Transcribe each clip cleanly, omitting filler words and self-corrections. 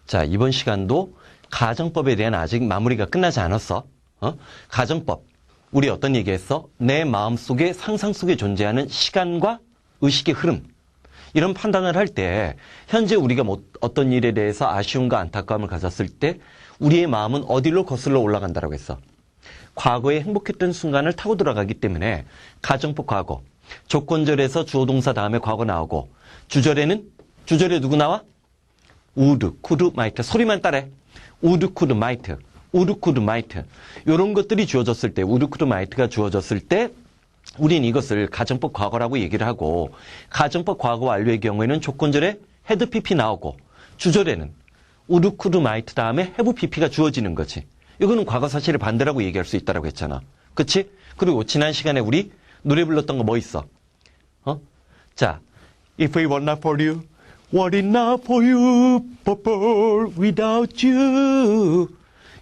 자, 이번 시간도 가정법에 대한 아직 마무리가 끝나지 않았어. 가정법. 우리 어떤 얘기했어? 내 마음속에 상상 속에 존재하는 시간과 의식의 흐름. 이런 판단을 할 때 현재 우리가 어떤 일에 대해서 아쉬움과 안타까움을 가졌을 때 우리의 마음은 어디로 거슬러 올라간다라고 했어. 과거에 행복했던 순간을 타고 들어가기 때문에 가정법 과거. 조건절에서 주어 동사 다음에 과거 나오고 주절에 누구 나와? would, could, might. 소리만 따라해. would, could, might. would, could, might. 이런 것들이 주어졌을 때, would, could, might가 주어졌을 때 우린 이것을 가정법 과거라고 얘기를 하고 가정법 과거 완료의 경우에는 조건절에 had pp 나오고 주절에는 would, could, might 다음에 have pp가 주어지는 거지. 이거는 과거 사실을 반대라고 얘기할 수 있다고 했잖아. 그치? 그리고 지난 시간에 우리 노래 불렀던 거 뭐 있어? 자, If we were not for you, what is not for you, purple without you.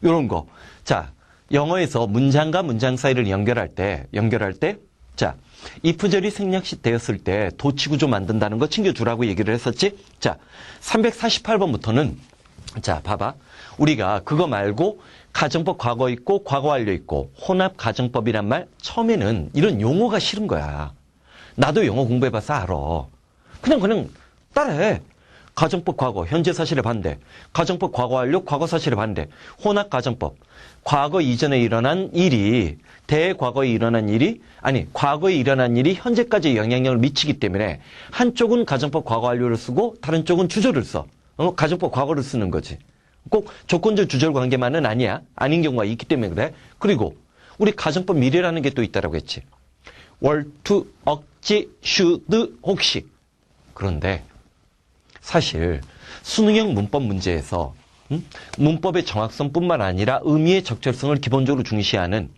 이런 거. 자, 영어에서 문장과 문장 사이를 연결할 때, 자, if절이 생략되었을 때 도치구조 만든다는 거 챙겨주라고 얘기를 했었지? 자, 348번부터는, 자, 봐봐. 우리가 그거 말고 가정법 과거 있고 과거 완료 있고 혼합 가정법이란 말 처음에는 이런 용어가 싫은 거야. 나도 영어 공부해봐서 알아. 그냥 따라해. 가정법 과거, 현재 사실의 반대. 가정법 과거 완료, 과거 사실의 반대. 혼합 가정법. 과거 이전에 일어난 일이, 대과거에 일어난 일이, 과거에 일어난 일이 현재까지 영향력을 미치기 때문에 한쪽은 가정법 과거 완료를 쓰고 다른 쪽은 주절을 써. 가정법 과거를 쓰는 거지. 꼭 조건적 주절 관계만은 아니야. 아닌 경우가 있기 때문에 그래. 그리고 우리 가정법 미래라는 게 또 있다라고 했지. were to, 억지, should, 혹시. 그런데 사실 수능형 문법 문제에서 문법의 정확성뿐만 아니라 의미의 적절성을 기본적으로 중시하는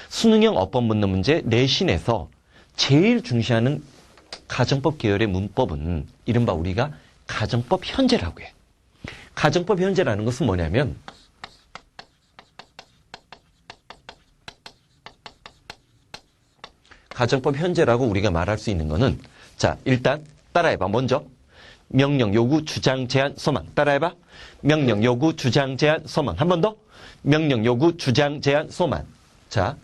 수능형 어법 묻는 문제 내신에서 제일 중시하는 가정법 계열의 문법은 이른바 우리가 가정법 현재라고 해. 가정법 현재라는 것은 뭐냐면 가정법 현재라고 우리가 말할 수 있는 거는 자, 일단 따라해봐. 먼저 명령, 요구, 주장, 제한, 소망. 따라해봐. 명령, 요구, 주장, 제한, 소망. 한 번 더. 명령, 요구, 주장, 제한, 소망. 자,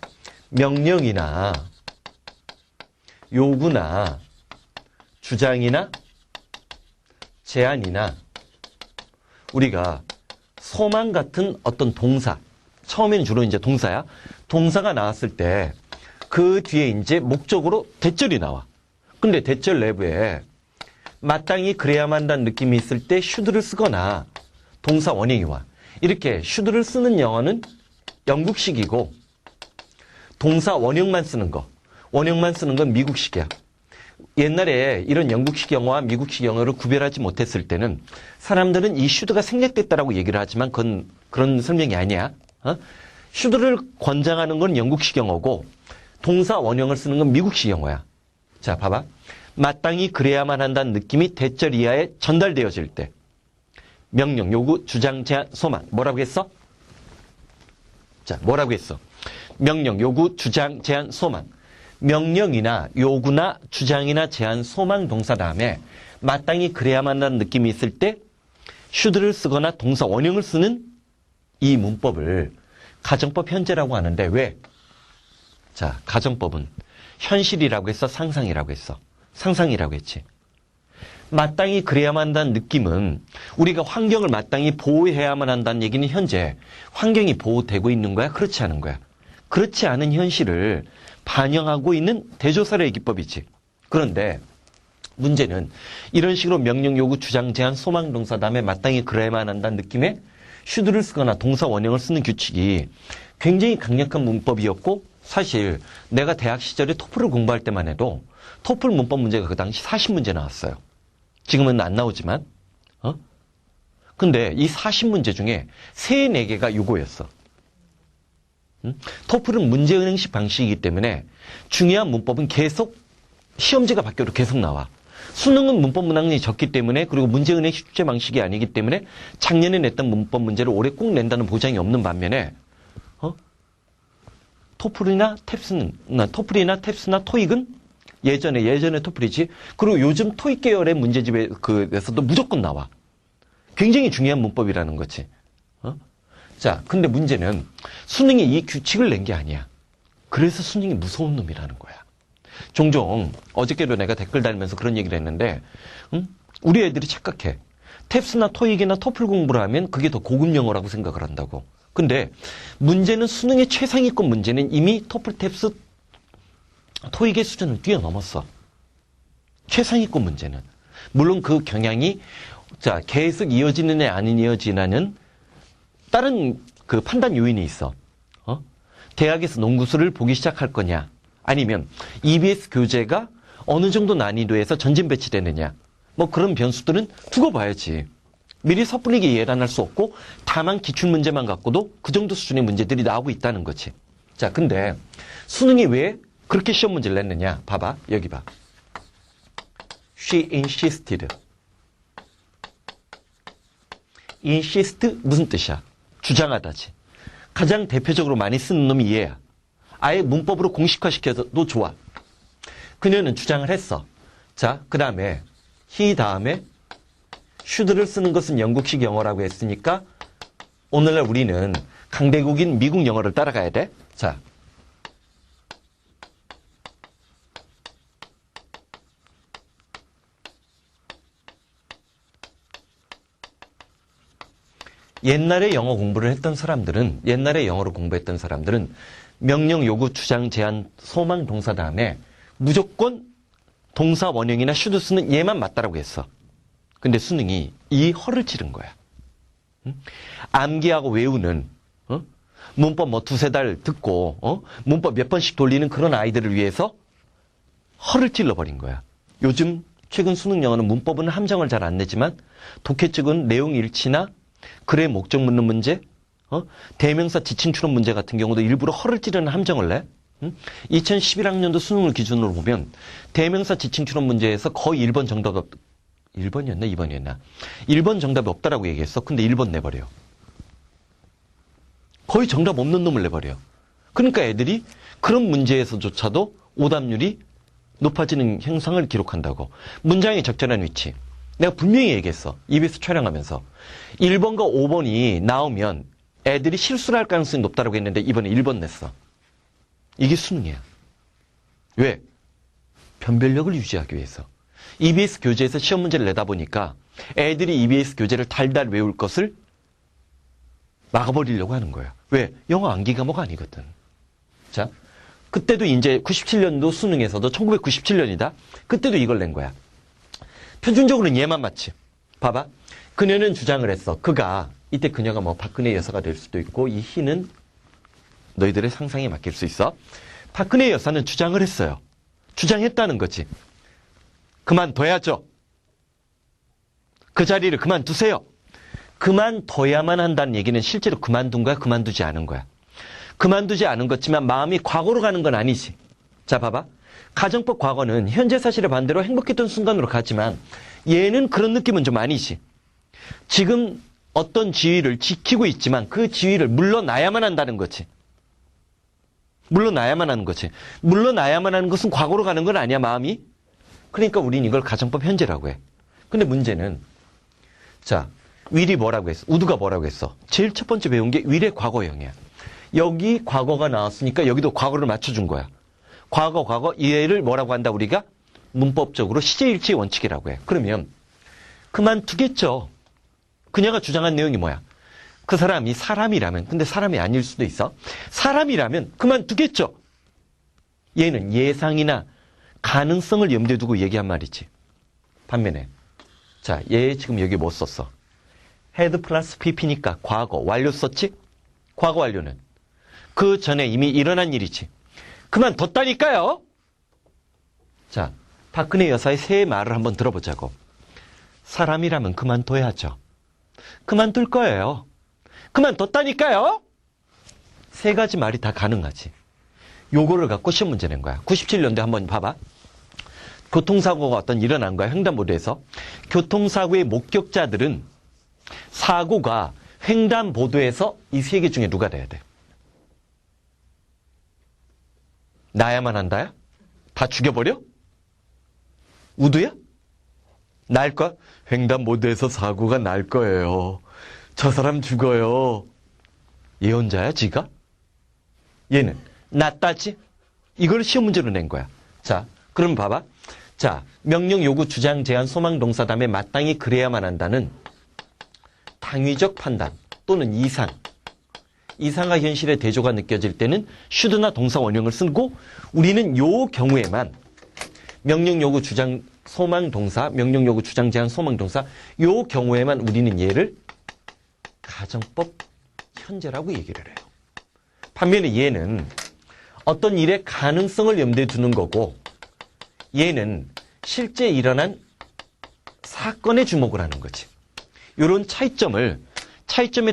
명령이나 요구나 주장이나 제한이나 우리가 소망 같은 어떤 동사, 처음에는 주로 이제 동사야. 동사가 나왔을 때 그 뒤에 이제 목적으로 대절이 나와. 근데 대절 내부에 마땅히 그래야만 한다는 느낌이 있을 때 should를 쓰거나 동사 원형이 와. 이렇게 should를 쓰는 영어는 영국식이고 동사 원형만 쓰는 건 미국식이야. 옛날에 이런 영국식 영어와 미국식 영어를 구별하지 못했을 때는 사람들은 이 should가 생략됐다라고 얘기를 하지만 그런 설명이 아니야. should를 권장하는 건 영국식 영어고 동사 원형을 쓰는 건 미국식 영어야. 자, 봐봐. 마땅히 그래야만 한다는 느낌이 대절 이하에 전달되어질 때 명령, 요구, 주장, 제한, 소망. 뭐라고 했어? 자, 뭐라고 했어? 명령, 요구, 주장, 제한, 소망. 명령이나 요구나 주장이나 제한, 소망 동사 다음에 마땅히 그래야만 한다는 느낌이 있을 때 should를 쓰거나 동사 원형을 쓰는 이 문법을 가정법 현재라고 하는데 왜? 자, 가정법은 현실이라고 했어? 상상이라고 했어? 상상이라고 했지. 마땅히 그래야만 한다는 느낌은 우리가 환경을 마땅히 보호해야만 한다는 얘기는 현재 환경이 보호되고 있는 거야? 그렇지 않은 거야? 그렇지 않은 현실을 반영하고 있는 대조사례의 기법이지. 그런데 문제는 이런 식으로 명령, 요구, 주장, 제한, 소망 동사 다음에 마땅히 그래야만 한다는 느낌의 should를 쓰거나 동사 원형을 쓰는 규칙이 굉장히 강력한 문법이었고 사실 내가 대학 시절에 토플을 공부할 때만 해도 토플 문법 문제가 그 당시 40문제 나왔어요. 지금은 안 나오지만 근데 이 40문제 중에 3, 4개가 요거였어. 토플은 문제은행식 방식이기 때문에 중요한 문법은 계속 시험지가 바뀌어도 계속 나와. 수능은 문법 문항이 적기 때문에 그리고 문제은행식 출제 방식이 아니기 때문에 작년에 냈던 문법 문제를 올해 꼭 낸다는 보장이 없는 반면에 토플이나 탭스나 토익은 예전에 토플이지. 그리고 요즘 토익 계열의 문제집에서도 무조건 나와. 굉장히 중요한 문법이라는 거지. 자, 근데 문제는 수능이 이 규칙을 낸 게 아니야. 그래서 수능이 무서운 놈이라는 거야. 종종 어저께도 내가 댓글 달면서 그런 얘기를 했는데 우리 애들이 착각해. 탭스나 토익이나 토플 공부를 하면 그게 더 고급 영어라고 생각을 한다고. 근데 문제는 수능의 최상위권 문제는 이미 토플, 탭스, 토익의 수준을 뛰어넘었어. 최상위권 문제는. 물론 그 경향이 자 계속 이어지느냐 안 이어지느냐는 다른 그 판단 요인이 있어. 대학에서 농구수를 보기 시작할 거냐 아니면 EBS 교재가 어느 정도 난이도에서 전진 배치되느냐 뭐 그런 변수들은 두고 봐야지. 미리 섣불리게 예단할 수 없고 다만 기출문제만 갖고도 그 정도 수준의 문제들이 나오고 있다는 거지. 자, 근데 수능이 왜 그렇게 시험 문제를 냈느냐 봐봐. 여기 봐. She insisted. insist 무슨 뜻이야? 주장하다지. 가장 대표적으로 많이 쓰는 놈이 얘야. 아예 문법으로 공식화시켜도 좋아. 그녀는 주장을 했어. 자, 그 다음에 he 다음에 should를 쓰는 것은 영국식 영어라고 했으니까 오늘날 우리는 강대국인 미국 영어를 따라가야 돼. 자, 옛날에 영어 공부를 했던 사람들은, 옛날에 영어를 공부했던 사람들은 명령, 요구, 주장, 제안, 소망, 동사 다음에 무조건 동사 원형이나 should 쓰는 얘만 맞다라고 했어. 근데 수능이 이 허를 찌른 거야. 암기하고 외우는 문법 뭐 두세 달 듣고 문법 몇 번씩 돌리는 그런 아이들을 위해서 허를 찔러버린 거야. 요즘 최근 수능 영어는 문법은 함정을 잘 안 내지만 독해 쪽은 내용 일치나 글의 목적 묻는 문제, 대명사 지칭 추론 문제 같은 경우도 일부러 허를 찌르는 함정을 내. 2011학년도 수능을 기준으로 보면 대명사 지칭 추론 문제에서 거의 1번 정답 1번이었나 2번이었나 1번 정답이 없다라고 얘기했어. 근데 1번 내버려. 거의 정답 없는 놈을 내버려. 그러니까 애들이 그런 문제에서조차도 오답률이 높아지는 현상을 기록한다고. 문장의 적절한 위치. 내가 분명히 얘기했어. EBS 촬영하면서. 1번과 5번이 나오면 애들이 실수를 할 가능성이 높다고 했는데 이번에 1번 냈어. 이게 수능이야. 왜? 변별력을 유지하기 위해서. EBS 교재에서 시험 문제를 내다 보니까 애들이 EBS 교재를 달달 외울 것을 막아버리려고 하는 거야. 왜? 영어 암기 과목 아니거든. 자, 그때도 이제 97년도 수능에서도 1997년이다. 그때도 이걸 낸 거야. 표준적으로는 얘만 맞지. 봐봐. 그녀는 주장을 했어. 그가, 이때 그녀가 뭐 박근혜 여사가 될 수도 있고 이 희는 너희들의 상상에 맡길 수 있어. 박근혜 여사는 주장을 했어요. 주장했다는 거지. 그만둬야죠. 그 자리를 그만두세요. 그만둬야만 한다는 얘기는 실제로 그만둔 거야, 그만두지 않은 거야. 그만두지 않은 거지만 마음이 과거로 가는 건 아니지. 자, 봐봐. 가정법 과거는 현재 사실의 반대로 행복했던 순간으로 가지만 얘는 그런 느낌은 좀 아니지. 지금 어떤 지위를 지키고 있지만 그 지위를 물러나야만 한다는 거지. 물러나야만 하는 거지. 물러나야만 하는 것은 과거로 가는 건 아니야, 마음이. 그러니까 우린 이걸 가정법 현재라고 해. 근데 문제는 자, will이 뭐라고 했어? would가 뭐라고 했어? 제일 첫 번째 배운 게 will의 과거형이야. 여기 과거가 나왔으니까 여기도 과거를 맞춰준 거야. 과거, 얘를 뭐라고 한다 우리가? 문법적으로 시제일치의 원칙이라고 해. 그러면 그만두겠죠. 그녀가 주장한 내용이 뭐야? 그 사람이 사람이라면, 근데 사람이 아닐 수도 있어. 사람이라면 그만두겠죠. 얘는 예상이나 가능성을 염두에 두고 얘기한 말이지. 반면에 자, 얘 지금 여기 뭐 썼어? had 플러스 pp니까 과거 완료 썼지? 과거 완료는 그 전에 이미 일어난 일이지. 그만뒀다니까요. 자, 박근혜 여사의 새 말을 한번 들어보자고. 사람이라면 그만둬야죠. 그만둘 거예요. 그만뒀다니까요. 세 가지 말이 다 가능하지. 요거를 갖고 시험 문제 낸 거야. 97년도에 한번 봐봐. 교통사고가 어떤 일어난 거야. 횡단보도에서. 교통사고의 목격자들은 사고가 횡단보도에서 이 세 개 중에 누가 돼야 돼? 나야만 한다야? 다 죽여버려? 우드야? 날 거? 횡단보도에서 사고가 날 거예요. 저 사람 죽어요. 예언자야, 지가? 얘는 낫다지? 이걸 시험 문제로 낸 거야. 자, 그럼 봐봐. 자, 명령, 요구, 주장, 제안, 소망, 동사 다음에 마땅히 그래야만 한다는 당위적 판단 또는 이상. 이상과 현실의 대조가 느껴질 때는 should나 동사 원형을 쓰고 우리는 요 경우에만 명령, 요구, 주장, 소망, 동사, 명령, 요구, 주장, 제안, 소망, 동사 요 경우에만 우리는 얘를 가정법 현재라고 얘기를 해요. 반면에 얘는 어떤 일의 가능성을 염두에 두는 거고 얘는 실제 일어난 사건에 주목을 하는 거지. 이런 차이점의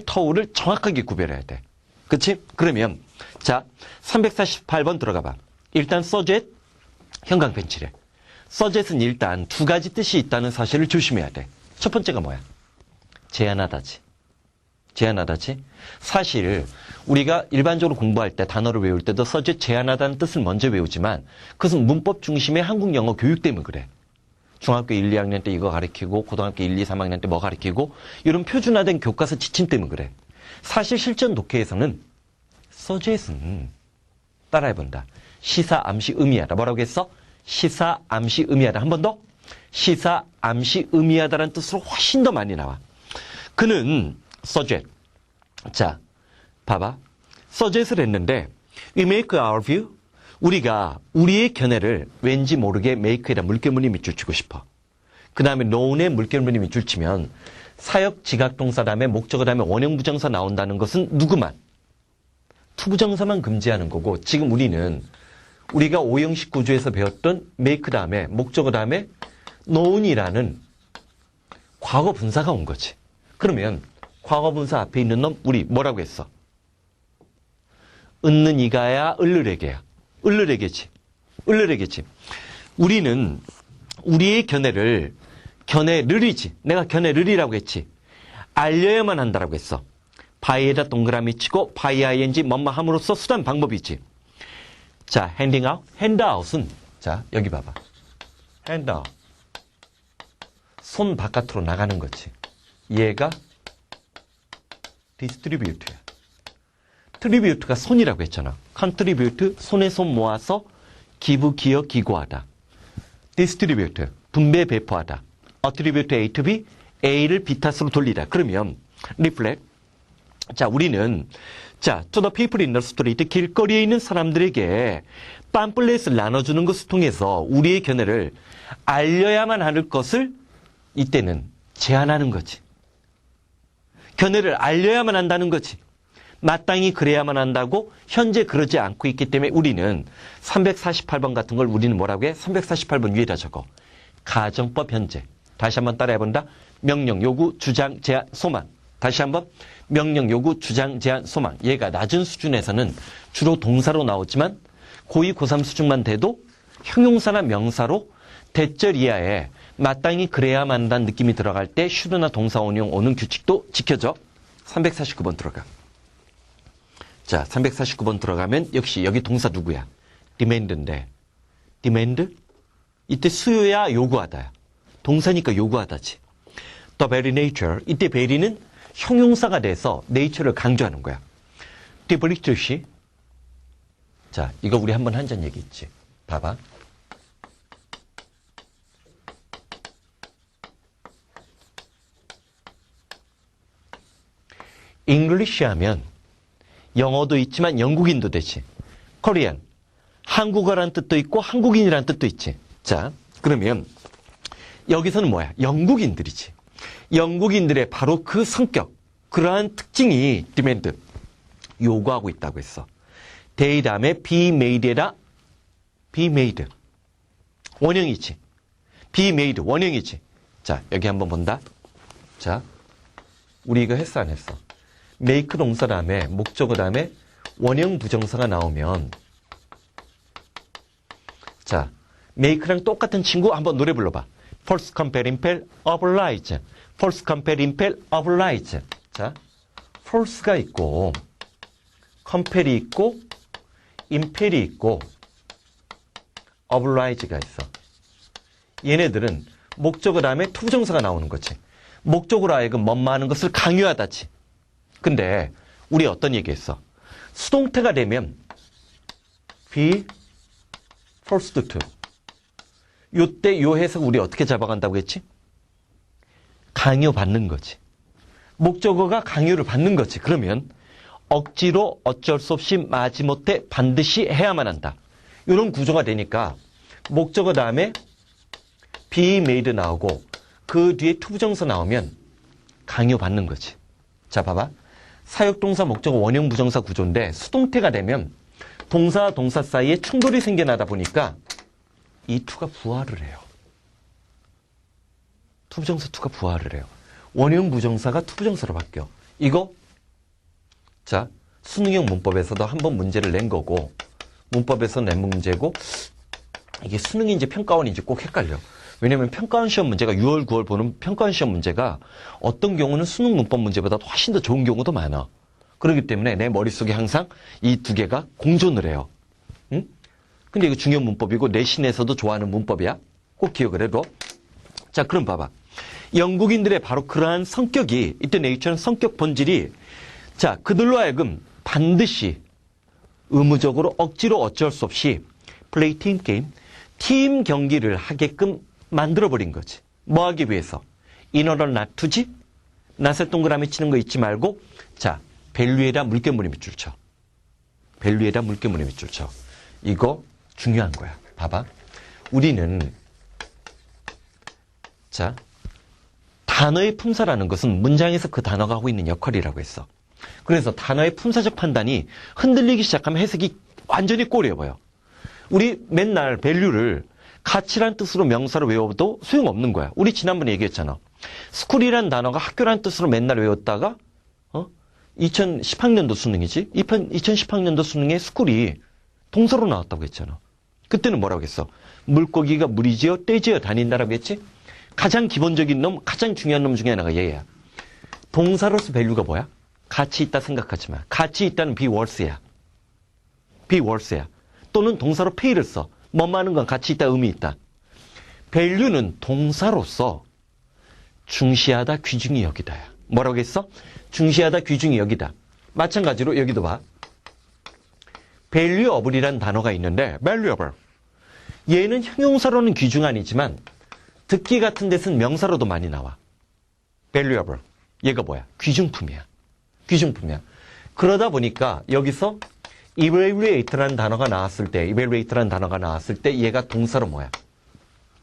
터울을 정확하게 구별해야 돼. 그치? 그러면 자 348번 들어가 봐. 일단 subject 형광펜칠에 subject은 일단 두 가지 뜻이 있다는 사실을 조심해야 돼. 첫 번째가 뭐야? 제한하다지. 제한하다지. 사실 우리가 일반적으로 공부할 때 단어를 외울 때도 subject 제한하다는 뜻을 먼저 외우지만 그것은 문법 중심의 한국 영어 교육 때문에 그래. 중학교 1, 2학년 때 이거 가르치고 고등학교 1, 2, 3학년 때 뭐 가르치고 이런 표준화된 교과서 지침 때문에 그래. 사실 실전 독해에서는 subject은 따라해본다. 시사, 암시, 의미하다. 뭐라고 했어? 시사, 암시, 의미하다. 한 번 더. 시사, 암시, 의미하다라는 뜻으로 훨씬 더 많이 나와. 그는 subject. 자, 봐봐. subject을 했는데 we make our view. 우리가 우리의 견해를 왠지 모르게 make에다 물결무늬 밑줄 치고 싶어. 그 다음에 known에 물결무늬 밑줄 치면 사역 지각동사 다음에 목적어 다음에 원형 부정사 나온다는 것은 누구만? 투부정사만 금지하는 거고 지금 우리는 우리가 오형식 구조에서 배웠던 make 다음에 목적어 다음에 known이라는 과거 분사가 온 거지. 그러면 과거 분사 앞에 있는 놈 우리 뭐라고 했어? 얻는 이가야 을르레게야. 을르레게지. 을르레게지. 우리는 우리의 견해를이지. 내가 견해를이라고 했지. 알려야만 한다라고 했어. 바이에다 동그라미 치고 바이 ing 뭐뭐 함으로써 수단 방법이지. 자, handing out. handout은 자, 여기 봐봐. handout. 손 바깥으로 나가는 거지. 얘가 distribute야. 트리뷰트가 손이라고 했잖아. 컨트리뷰트, 손에 손 모아서 기부, 기여, 기고하다. 디스트리뷰트, 분배, 배포하다. 어트리뷰트 A to B, A를 B 탓으로 돌리다. 그러면 리플렉. 자, 우리는 자, to the people in the street, 길거리에 있는 사람들에게 팜플렛을 나눠주는 것을 통해서 우리의 견해를 알려야만 하는 것을 이때는 제한하는 거지. 견해를 알려야만 한다는 거지. 마땅히 그래야만 한다고 현재 그러지 않고 있기 때문에 우리는 348번 같은 걸 우리는 뭐라고 해? 348번 위에다 적어. 가정법 현재. 다시 한번 따라해본다. 명령, 요구, 주장, 제한, 소망. 다시 한번 명령, 요구, 주장, 제한, 소망. 얘가 낮은 수준에서는 주로 동사로 나오지만 고2, 고3 수준만 돼도 형용사나 명사로 대절 이하에 마땅히 그래야만 한다는 느낌이 들어갈 때 should나 동사 원형 오는 규칙도 지켜져. 349번 들어가. 자, 349번 들어가면 역시 여기 동사 누구야? demand인데. demand? 이때 수요야 요구하다야. 동사니까 요구하다지. the very nature. 이때 very는 형용사가 돼서 nature를 강조하는 거야. debrit시. 자, 이거 우리 한번 한 전 얘기 있지. 봐봐. English 하면 영어도 있지만 영국인도 되지. Korean. 한국어라는 뜻도 있고 한국인이라는 뜻도 있지. 자, 그러면 여기서는 뭐야? 영국인들이지. 영국인들의 바로 그 성격, 그러한 특징이 demand, 요구하고 있다고 했어. they 다음에 be made에다 be made. 원형이지. be made, 원형이지. 자, 여기 한번 본다. 자, 우리 이거 했어, 안 했어? make 동사 다음에 목적어 다음에 원형 부정사가 나오면 자, make랑 똑같은 친구 한번 노래 불러봐. false compare impel oblige. false compare impel oblige. 자, false가 있고 compare이 있고 impel이 있고 oblige가 있어. 얘네들은 목적어 다음에 투부정사가 나오는 거지. 목적으로 하여금 뭐뭐하는 것을 강요하다지. 근데 우리 어떤 얘기했어? 수동태가 되면 be forced to. 요때 요 해석 우리 어떻게 잡아간다고 했지? 강요받는 거지. 목적어가 강요를 받는 거지. 그러면 억지로 어쩔 수 없이 마지못해 반드시 해야만 한다. 이런 구조가 되니까 목적어 다음에 be made 나오고 그 뒤에 투부정사 나오면 강요받는 거지. 자, 봐봐. 사역동사, 목적어, 원형, 부정사 구조인데 수동태가 되면 동사와 동사 사이에 충돌이 생겨나다 보니까 이 투가 부활을 해요. 투부정사 투가 부활을 해요. 원형 부정사가 투부정사로 바뀌어. 이거 자, 수능형 문법에서도 한번 문제를 낸 거고 문법에서 낸 문제고 이게 수능인지 평가원인지 꼭 헷갈려. 왜냐면 평가원 시험 문제가 6월, 9월 보는 평가원 시험 문제가 어떤 경우는 수능 문법 문제보다 훨씬 더 좋은 경우도 많아. 그렇기 때문에 내 머릿속에 항상 이 두 개가 공존을 해요. 응? 근데 이거 중요한 문법이고 내신에서도 좋아하는 문법이야. 꼭 기억을 해도. 자, 그럼 봐봐. 영국인들의 바로 그러한 성격이 이때 네이처는 성격 본질이 자, 그들로 하여금 반드시 의무적으로 억지로 어쩔 수 없이 플레이 팀 게임, 팀 경기를 하게끔 만들어버린 거지. 뭐 하기 위해서? In order not to지? 낫을 동그라미 치는 거 잊지 말고 자, 밸류에다 물개무늬 밑줄 쳐. 밸류에다 물개무늬 밑줄 쳐. 이거 중요한 거야. 봐봐. 우리는 자, 단어의 품사라는 것은 문장에서 그 단어가 하고 있는 역할이라고 했어. 그래서 단어의 품사적 판단이 흔들리기 시작하면 해석이 완전히 꼴이어 보여. 우리 맨날 밸류를 가치란 뜻으로 명사로 외워도 소용없는 거야. 우리 지난번에 얘기했잖아. 스쿨이란 단어가 학교란 뜻으로 맨날 외웠다가 2010학년도 수능이지. 2010학년도 수능에 스쿨이 동사로 나왔다고 했잖아. 그때는 뭐라고 했어? 물고기가 물이지어 떼지어 다닌다라고 했지? 가장 기본적인 놈, 가장 중요한 놈 중에 하나가 얘야. 동사로서 밸류가 뭐야? 가치 있다 생각하지 마. 가치 있다는 be worth야. be worth야. 또는 동사로 pay를 써. 뭐뭐 하는 건 가치 있다, 의미 있다. 밸류는 동사로서 중시하다, 귀중히 여기다야. 뭐라고 했어? 중시하다, 귀중히 여기다. 마찬가지로 여기도 봐. valuable이라는 단어가 있는데 valuable. 얘는 형용사로는 귀중한이지만 듣기 같은 데서는 명사로도 많이 나와. valuable. 얘가 뭐야? 귀중품이야. 귀중품이야. 그러다 보니까 여기서 evaluate라는 단어가 나왔을 때 얘가 동사로 뭐야?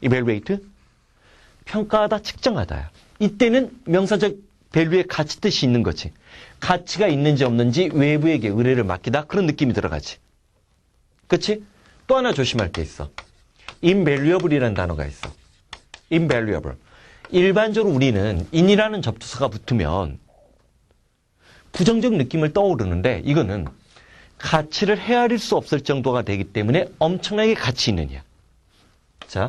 evaluate? 평가하다, 측정하다야. 이때는 명사적 밸류의 가치 뜻이 있는 거지. 가치가 있는지 없는지 외부에게 의뢰를 맡기다 그런 느낌이 들어가지. 그치? 또 하나 조심할 게 있어. invaluable이라는 단어가 있어. invaluable. 일반적으로 우리는 in이라는 접두사가 붙으면 부정적 느낌을 떠오르는데 이거는 가치를 헤아릴 수 없을 정도가 되기 때문에 엄청나게 가치 있는 이야. 자,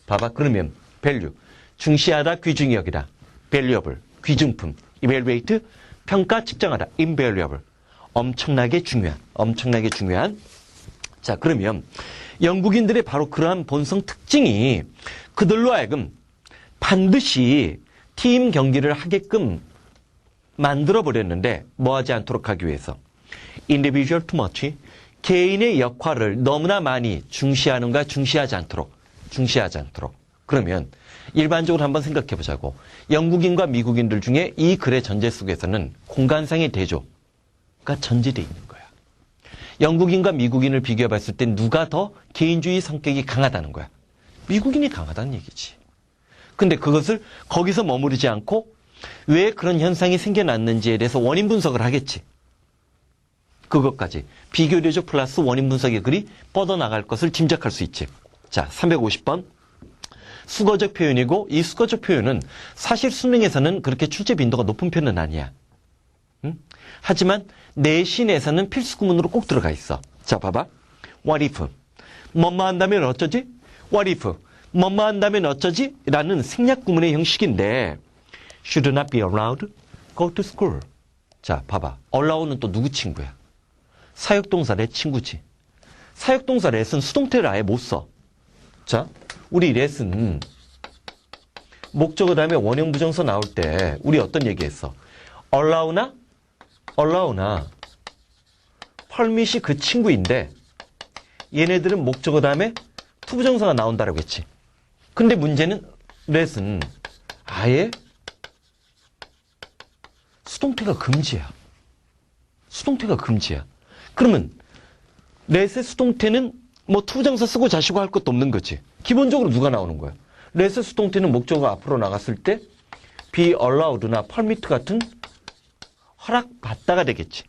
봐봐. 그러면 value. 중시하다, 귀중히 여기다. valuable. 귀중품. evaluate. 평가, 측정하다. invaluable. 엄청나게 중요한. 자, 그러면 영국인들의 바로 그러한 본성 특징이 그들로 하여금 반드시 팀 경기를 하게끔 만들어버렸는데 뭐 하지 않도록 하기 위해서 individual too much 개인의 역할을 너무나 많이 중시하는가 중시하지 않도록 그러면 일반적으로 한번 생각해 보자고. 영국인과 미국인들 중에 이 글의 전제 속에서는 공간상의 대조가 전제되어 있는 거야. 영국인과 미국인을 비교해 봤을 때 누가 더 개인주의 성격이 강하다는 거야. 미국인이 강하다는 얘기지. 근데 그것을 거기서 머무르지 않고 왜 그런 현상이 생겨났는지에 대해서 원인 분석을 하겠지. 그것까지 비교대조 플러스 원인 분석의 글이 뻗어나갈 것을 짐작할 수 있지. 자, 350번. 수거적 표현이고 이 수거적 표현은 사실 수능에서는 그렇게 출제 빈도가 높은 편은 아니야. 응? 하지만 내신에서는 필수 구문으로 꼭 들어가 있어. 자, 봐봐. What if? 뭐뭐 한다면 어쩌지? What if? 뭐뭐 한다면 어쩌지? 라는 생략 구문의 형식인데 should not be allowed, go to school. 자, 봐봐. allow는 또 누구 친구야? 사역동사 내 친구지. 사역동사 let은 수동태를 아예 못 써. 자, 우리 let은 목적어 다음에 원형 부정서 나올 때 우리 어떤 얘기했어? allow나 permit이 그 친구인데 얘네들은 목적어 다음에 투부정사가 나온다라고 했지. 근데 문제는 let은 아예 수동태가 금지야. 그러면 let의 수동태는 뭐 투부정사 쓰고 자시고 할 것도 없는 거지. 기본적으로 누가 나오는 거야? let의 수동태는 목적어가 앞으로 나갔을 때 be allowed나 permit 같은 허락받다가 되겠지.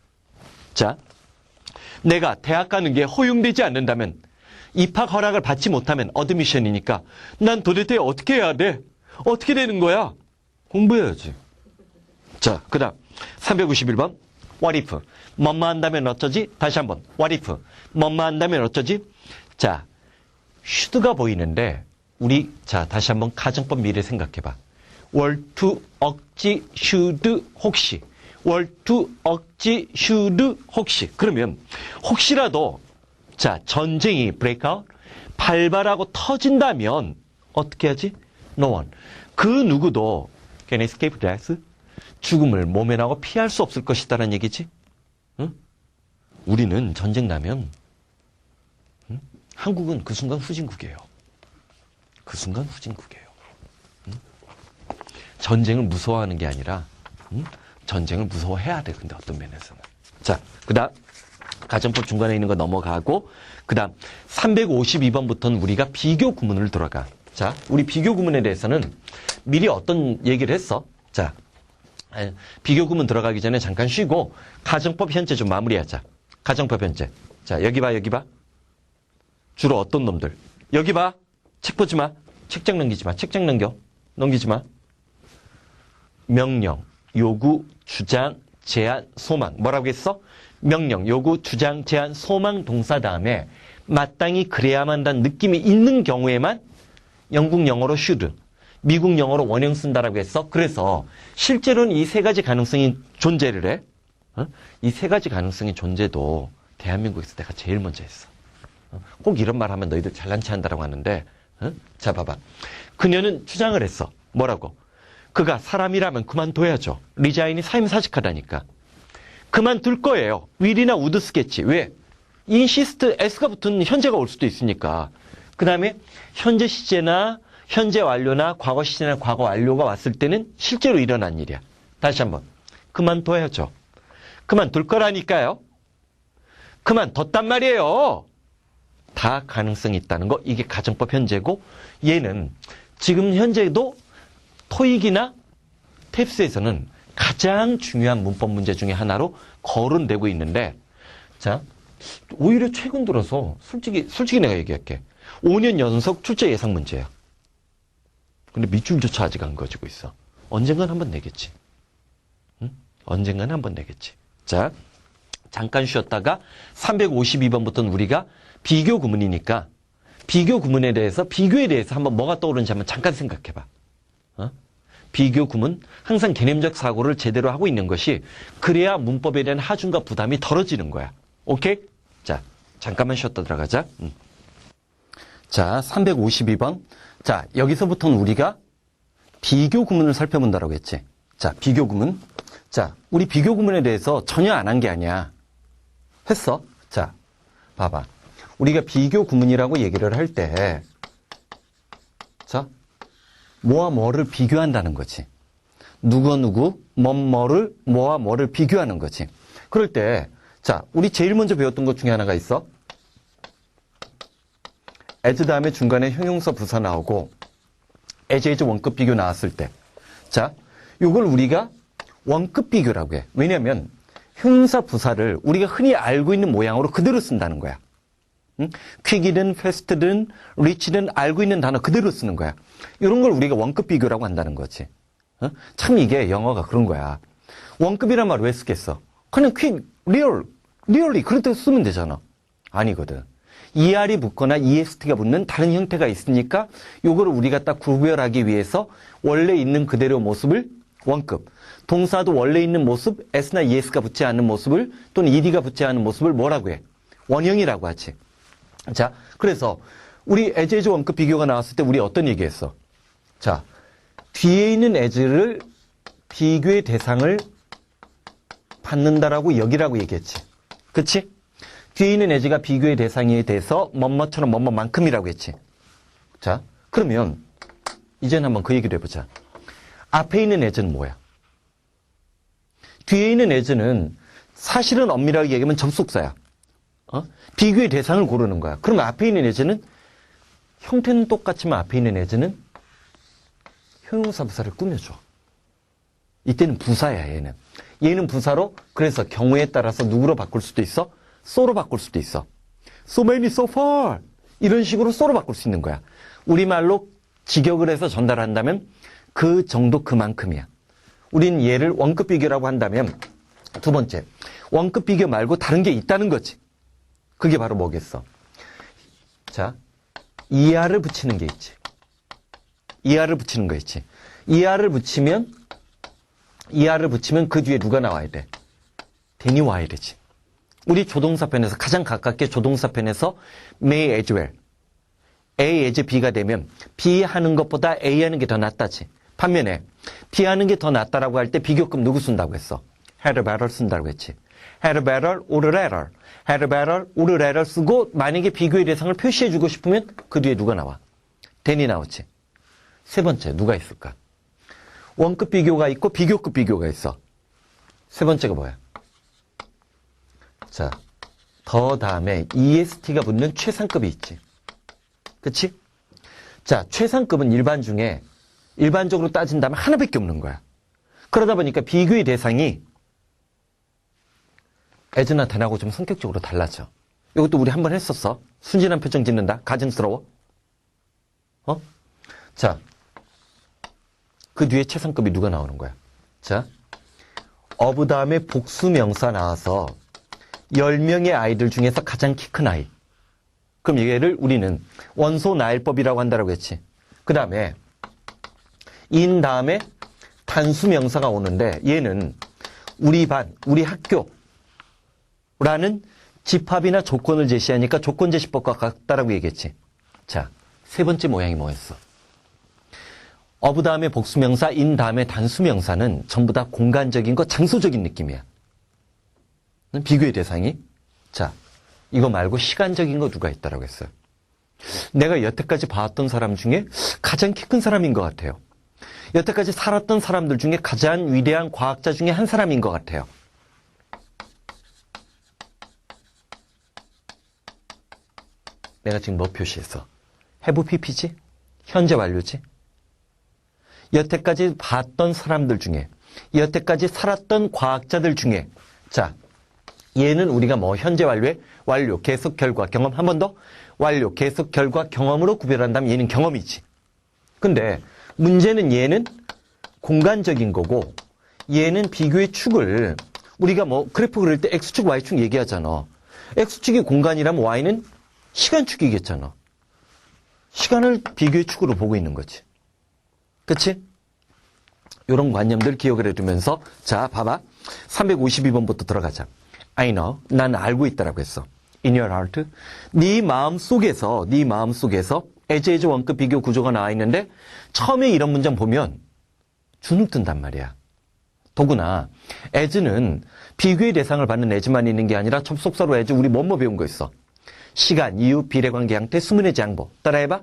자, 내가 대학 가는 게 허용되지 않는다면, 입학 허락을 받지 못하면 어드미션이니까 난 도대체 어떻게 해야 돼? 어떻게 되는 거야? 공부해야지. 자, 그 다음 351번 What if? 뭐뭐 한다면 어쩌지? 다시 한번 What if? 뭐뭐 한다면 어쩌지? 자, should가 보이는데 우리 자 다시 한번 가정법 미래 생각해봐. 월투 억지 should 혹시 월투 억지 should 혹시 그러면 혹시라도 자 전쟁이 breakout 발발하고 터진다면 어떻게 하지? No one. 그 누구도 can escape death 죽음을 모면하고 피할 수 없을 것이다라는 얘기지. 응? 우리는 전쟁 나면 응? 한국은 그 순간 후진국이에요. 그 순간 후진국이에요. 응? 전쟁을 무서워하는 게 아니라 응? 전쟁을 무서워해야 돼. 근데 어떤 면에서는. 자, 그 다음 가정법 중간에 있는 거 넘어가고 그 다음 352번부터는 우리가 비교 구문을 들어가. 자, 우리 비교 구문에 대해서는 미리 어떤 얘기를 했어? 자, 비교 구문 들어가기 전에 잠깐 쉬고 가정법 현재 좀 마무리하자. 가정법 현재. 자, 여기 봐, 여기 봐. 주로 어떤 놈들? 여기 봐. 책 보지 마. 책장 넘기지 마. 책장 넘기지 마. 명령, 요구, 주장, 제안, 소망. 뭐라고 했어? 명령, 요구, 주장, 제안, 소망 동사 다음에 마땅히 그래야만 한다는 느낌이 있는 경우에만 영국 영어로 should, 미국 영어로 원형 쓴다라고 했어. 그래서 실제로는 이 세 가지 가능성이 존재를 해. 이 세 가지 가능성의 존재도 대한민국에서 내가 제일 먼저 했어. 꼭 이런 말 하면 너희들 잘난 체 한다라고 하는데 자 봐봐. 그녀는 주장을 했어. 뭐라고? 그가 사람이라면 그만둬야죠. 리자인이 사임사직하다니까. 그만둘 거예요. will이나 would 쓰겠지. 왜? insist, s가 붙은 현재가 올 수도 있으니까. 그 다음에 현재 시제나 현재 완료나 과거 시제나 과거 완료가 왔을 때는 실제로 일어난 일이야. 다시 한번. 그만둬야죠. 그만둘 거라니까요. 그만뒀단 말이에요. 다 가능성이 있다는 거. 이게 가정법 현재고 얘는 지금 현재도 토익이나 탭스에서는 가장 중요한 문법 문제 중에 하나로 거론되고 있는데 자 오히려 최근 들어서 솔직히 내가 얘기할게. 5년 연속 출제 예상 문제야. 근데 밑줄조차 아직 안 그어지고 있어. 언젠간 한번 내겠지. 응? 언젠간 한번 내겠지. 자, 잠깐 쉬었다가 352번부터는 우리가 비교 구문이니까 비교 구문에 대해서 비교에 대해서 한번 뭐가 떠오르는지 한번 잠깐 생각해봐. 비교 구문 항상 개념적 사고를 제대로 하고 있는 것이 그래야 문법에 대한 하중과 부담이 덜어지는 거야. 오케이? 자, 잠깐만 쉬었다 들어가자. 자, 352번. 자, 여기서부터는 우리가 비교 구문을 살펴본다라고 했지. 자, 비교 구문. 자, 우리 비교 구문에 대해서 전혀 안 한 게 아니야. 했어? 자, 봐봐. 우리가 비교 구문이라고 얘기를 할 때, 자, 뭐와 뭐를 비교한다는 거지. 누구, 뭐를, 뭐와 뭐를 비교하는 거지. 그럴 때, 자, 우리 제일 먼저 배웠던 것 중에 하나가 있어. as 다음에 중간에 형용사 부사 나오고 as 원급 비교 나왔을 때 자, 이걸 우리가 원급 비교라고 해. 왜냐하면 형용사 부사를 우리가 흔히 알고 있는 모양으로 그대로 쓴다는 거야. 응? quick이든 fast든 rich든 알고 있는 단어 그대로 쓰는 거야. 이런 걸 우리가 원급 비교라고 한다는 거지. 어? 참 이게 영어가 그런 거야. 원급이란 말 왜 쓰겠어? 그냥 quick, really 그럴 때 쓰면 되잖아. 아니거든. ER이 붙거나 EST가 붙는 다른 형태가 있으니까 요거를 우리가 딱 구별하기 위해서 원래 있는 그대로 모습을 원급, 동사도 원래 있는 모습, S나 ES가 붙지 않는 모습을 또는 ED가 붙지 않은 모습을 뭐라고 해? 원형이라고 하지. 자, 그래서 우리 as 원급 비교가 나왔을 때 우리 어떤 얘기했어? 자, 뒤에 있는 as를 비교의 대상을 받는다라고 여기라고 얘기했지. 그치? 뒤에 있는 as가 비교의 대상에 대해서 뭐뭐처럼 뭐뭐만큼이라고 했지. 자, 그러면 이제는 한번 그 얘기를 해보자. 앞에 있는 as는 뭐야? 뒤에 있는 as는 사실은 엄밀하게 얘기하면 접속사야. 비교의 대상을 고르는 거야. 그러면 앞에 있는 as는 형태는 똑같지만 앞에 있는 as는 형용사 부사를 꾸며줘. 이때는 부사야, 얘는. 얘는 부사로, 그래서 경우에 따라서 누구로 바꿀 수도 있어? so로 바꿀 수도 있어. so many, so far. 이런 식으로 so로 바꿀 수 있는 거야. 우리말로 직역을 해서 전달한다면 그 정도 그만큼이야. 우린 얘를 원급 비교라고 한다면 두 번째, 원급 비교 말고 다른 게 있다는 거지. 그게 바로 뭐겠어? 자, ER을 붙이는 게 있지. ER을 붙이는 거 있지. ER을 붙이면 그 뒤에 누가 나와야 돼? then이 와야 되지. 우리 조동사편에서 가장 가깝게 조동사편에서 may as well. A as B가 되면 B 하는 것보다 A 하는 게 더 낫다지. 반면에 B 하는 게 더 낫다라고 할 때 비교급 누구 쓴다고 했어? had better 쓴다고 했지. had better, would better. had better, would better 쓰고 만약에 비교의 대상을 표시해주고 싶으면 그 뒤에 누가 나와? then이 나오지. 세 번째 누가 있을까? 원급 비교가 있고 비교급 비교가 있어. 세 번째가 뭐야? 자, 더 다음에 EST가 붙는 최상급이 있지. 그치? 자, 최상급은 일반적으로 따진다면 하나밖에 없는 거야. 그러다 보니까 비교의 대상이 as나 then하고 좀 성격적으로 달라져. 이것도 우리 한번 했었어. 순진한 표정 짓는다. 가증스러워. 자, 그 뒤에 최상급이 누가 나오는 거야? 자, of 다음에 복수명사 나와서 10명의 아이들 중에서 가장 키 큰 아이. 그럼 얘를 우리는 원소 나일법이라고 한다고 했지. 그 다음에 in 다음에 단수명사가 오는데 얘는 우리 반, 우리 학교라는 집합이나 조건을 제시하니까 조건제시법과 같다라고 얘기했지. 자, 세 번째 모양이 뭐였어? of 다음에 복수명사, in 다음에 단수명사는 전부 다 공간적인 거, 장소적인 느낌이야. 비교의 대상이. 자, 이거 말고 시간적인 거 누가 있다라고 했어요? 내가 여태까지 봐왔던 사람 중에 가장 키 큰 사람인 것 같아요. 여태까지 살았던 사람들 중에 가장 위대한 과학자 중에 한 사람인 것 같아요. 내가 지금 뭐 표시했어? have pp지? 현재 완료지? 여태까지 봤던 사람들 중에, 여태까지 살았던 과학자들 중에, 자, 얘는 우리가 뭐 현재 완료에 완료, 계속, 결과, 경험. 한 번 더 완료, 계속, 결과, 경험으로 구별한다면 얘는 경험이지. 근데 문제는 얘는 공간적인 거고 얘는 비교의 축을 우리가 뭐 그래프 그릴 때 X축, Y축 얘기하잖아. X축이 공간이라면 Y는 시간축이겠잖아. 시간을 비교의 축으로 보고 있는 거지. 그치? 이런 관념들 기억을 해두면서 자, 봐봐. 352번부터 들어가자. I know. 난 알고 있다라고 했어. In your heart. 네 마음 속에서 as 원급 비교 구조가 나와 있는데 처음에 이런 문장 보면 주눅 든단 말이야. 더구나 as는 비교의 대상을 받는 as만 있는 게 아니라 접속사로 as 우리 뭐뭐 배운 거 있어. 시간, 이유, 비례관계, 양태, 수문의 장보. 따라해봐.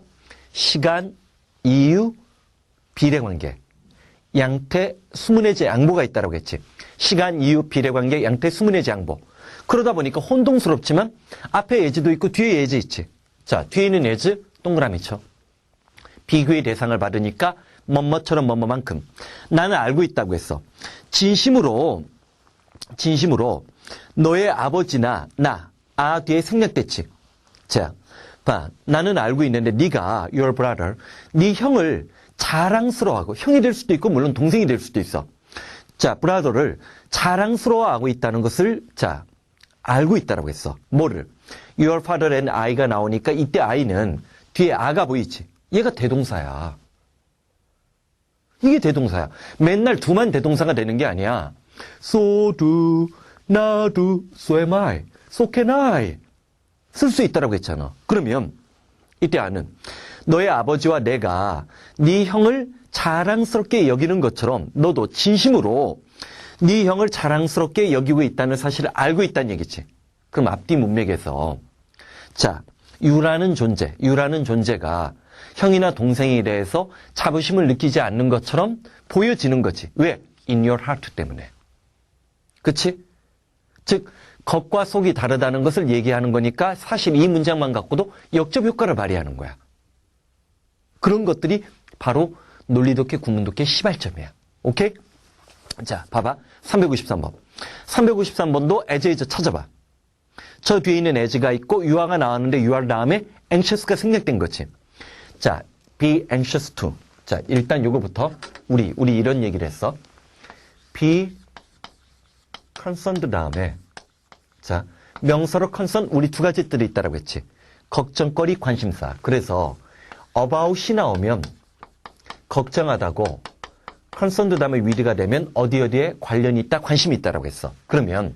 시간, 이유, 비례관계, 양태, 수문의 장보가 있다라고 했지. 시간, 이유, 비례관계, 양태, 수문의 장보. 그러다 보니까 혼동스럽지만 앞에 as도 있고 뒤에 as 있지. 자, 뒤에 있는 as 동그라미 쳐. 비교의 대상을 받으니까 뭐뭐처럼 뭐뭐만큼. 나는 알고 있다고 했어. 진심으로 너의 아버지나 나, 뒤에 생략됐지. 자, 봐. 나는 알고 있는데 네가 your brother, 네 형을 자랑스러워하고, 형이 될 수도 있고 물론 동생이 될 수도 있어. 자, brother를 자랑스러워하고 있다는 것을 자, 알고 있다라고 했어. 뭐를? Your father and I가 나오니까 이때 I는 뒤에 아가 보이지? 얘가 대동사야. 이게 대동사야. 맨날 두만 대동사가 되는 게 아니야. So do, 나도, so am I, so can I. 쓸 수 있다라고 했잖아. 그러면 이때 아는 너의 아버지와 내가 네 형을 자랑스럽게 여기는 것처럼 너도 진심으로 네 형을 자랑스럽게 여기고 있다는 사실을 알고 있다는 얘기지. 그럼 앞뒤 문맥에서 자, 유라는 존재가 형이나 동생에 대해서 자부심을 느끼지 않는 것처럼 보여지는 거지. 왜? In your heart 때문에. 그치? 즉, 겉과 속이 다르다는 것을 얘기하는 거니까 사실 이 문장만 갖고도 역접 효과를 발휘하는 거야. 그런 것들이 바로 논리독해, 구문독해 시발점이야. 오케이? 자, 봐봐. 353번. 353번도 as is 찾아봐. 저 뒤에 있는 as가 있고 유아가 나왔는데 유아 다음에 anxious가 생략된 거지. 자, be anxious to. 자, 일단 요거부터 우리 이런 얘기를 했어. be concerned 다음에 자, 명사로 concern 우리 두 가지 뜻이 있다라고 했지. 걱정거리, 관심사. 그래서 about이 나오면 걱정하다고 concerned 다음에 with가 되면 어디에 관련이 있다, 관심이 있다라고 했어. 그러면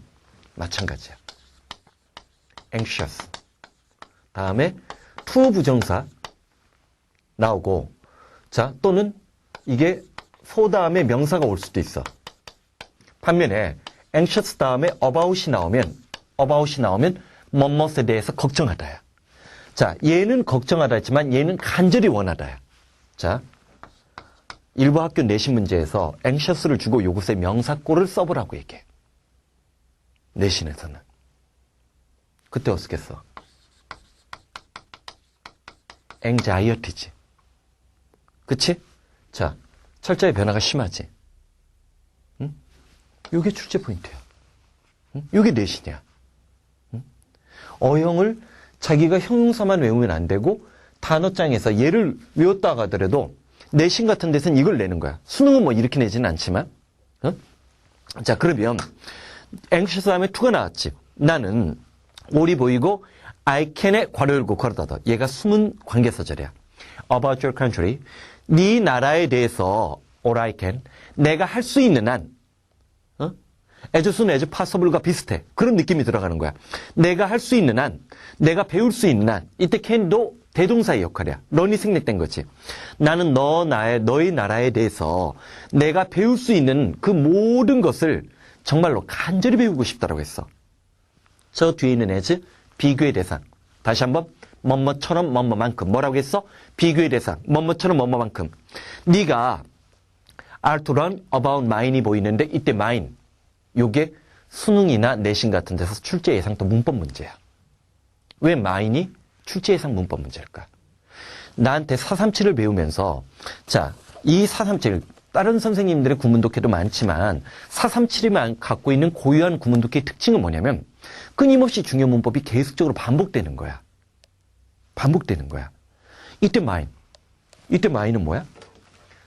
마찬가지야. anxious 다음에 to 부정사 나오고 자 또는 이게 for 다음에 명사가 올 수도 있어. 반면에 anxious 다음에 about이 나오면 뭐뭇에 대해서 걱정하다야. 자, 얘는 걱정하다 했지만 얘는 간절히 원하다야. 자, 일부 학교 내신 문제에서 anxious를 주고 요것에 명사꼴을 써보라고 얘기해. 내신에서는. 그때 어떻게 써? anxiety지. 그치? 자, 철자의 변화가 심하지. 응? 요게 출제 포인트야. 응? 요게 내신이야. 응? 어형을 자기가 형용사만 외우면 안 되고 단어장에서 얘를 외웠다고 하더라도 내신 같은 데서는 이걸 내는 거야. 수능은 뭐 이렇게 내지는 않지만. 응? 자, 그러면 anxious 다음에 to가 나왔지. 나는 올이 보이고 I can에 괄호 열고 괄호 닫아. 얘가 숨은 관계사절이야. About your country. 네 나라에 대해서 or I can. 내가 할 수 있는 한 as soon as possible과 비슷해. 그런 느낌이 들어가는 거야. 내가 할 수 있는 한, 내가 배울 수 있는 한. 이때 can도 대동사의 역할이야. 런이 생략된 거지. 나는 너의 나라에 대해서 내가 배울 수 있는 그 모든 것을 정말로 간절히 배우고 싶다라고 했어. 저 뒤에 있는 as, 비교의 대상. 다시 한번, 뭐뭐처럼 뭐뭐만큼. 뭐라고 했어? 비교의 대상. 뭐뭐처럼 뭐뭐만큼. 네가 are to learn about mine이 보이는데 이때 mine. 요게 수능이나 내신 같은 데서 출제 예상 또 문법 문제야. 왜 mine이 출제 예상 문법 문제일까? 나한테 437을 배우면서 자, 이 437 다른 선생님들의 구문독해도 많지만 437이 갖고 있는 고유한 구문독해의 특징은 뭐냐면 끊임없이 중요 문법이 계속적으로 반복되는 거야. 반복되는 거야. 이때 mine은 뭐야?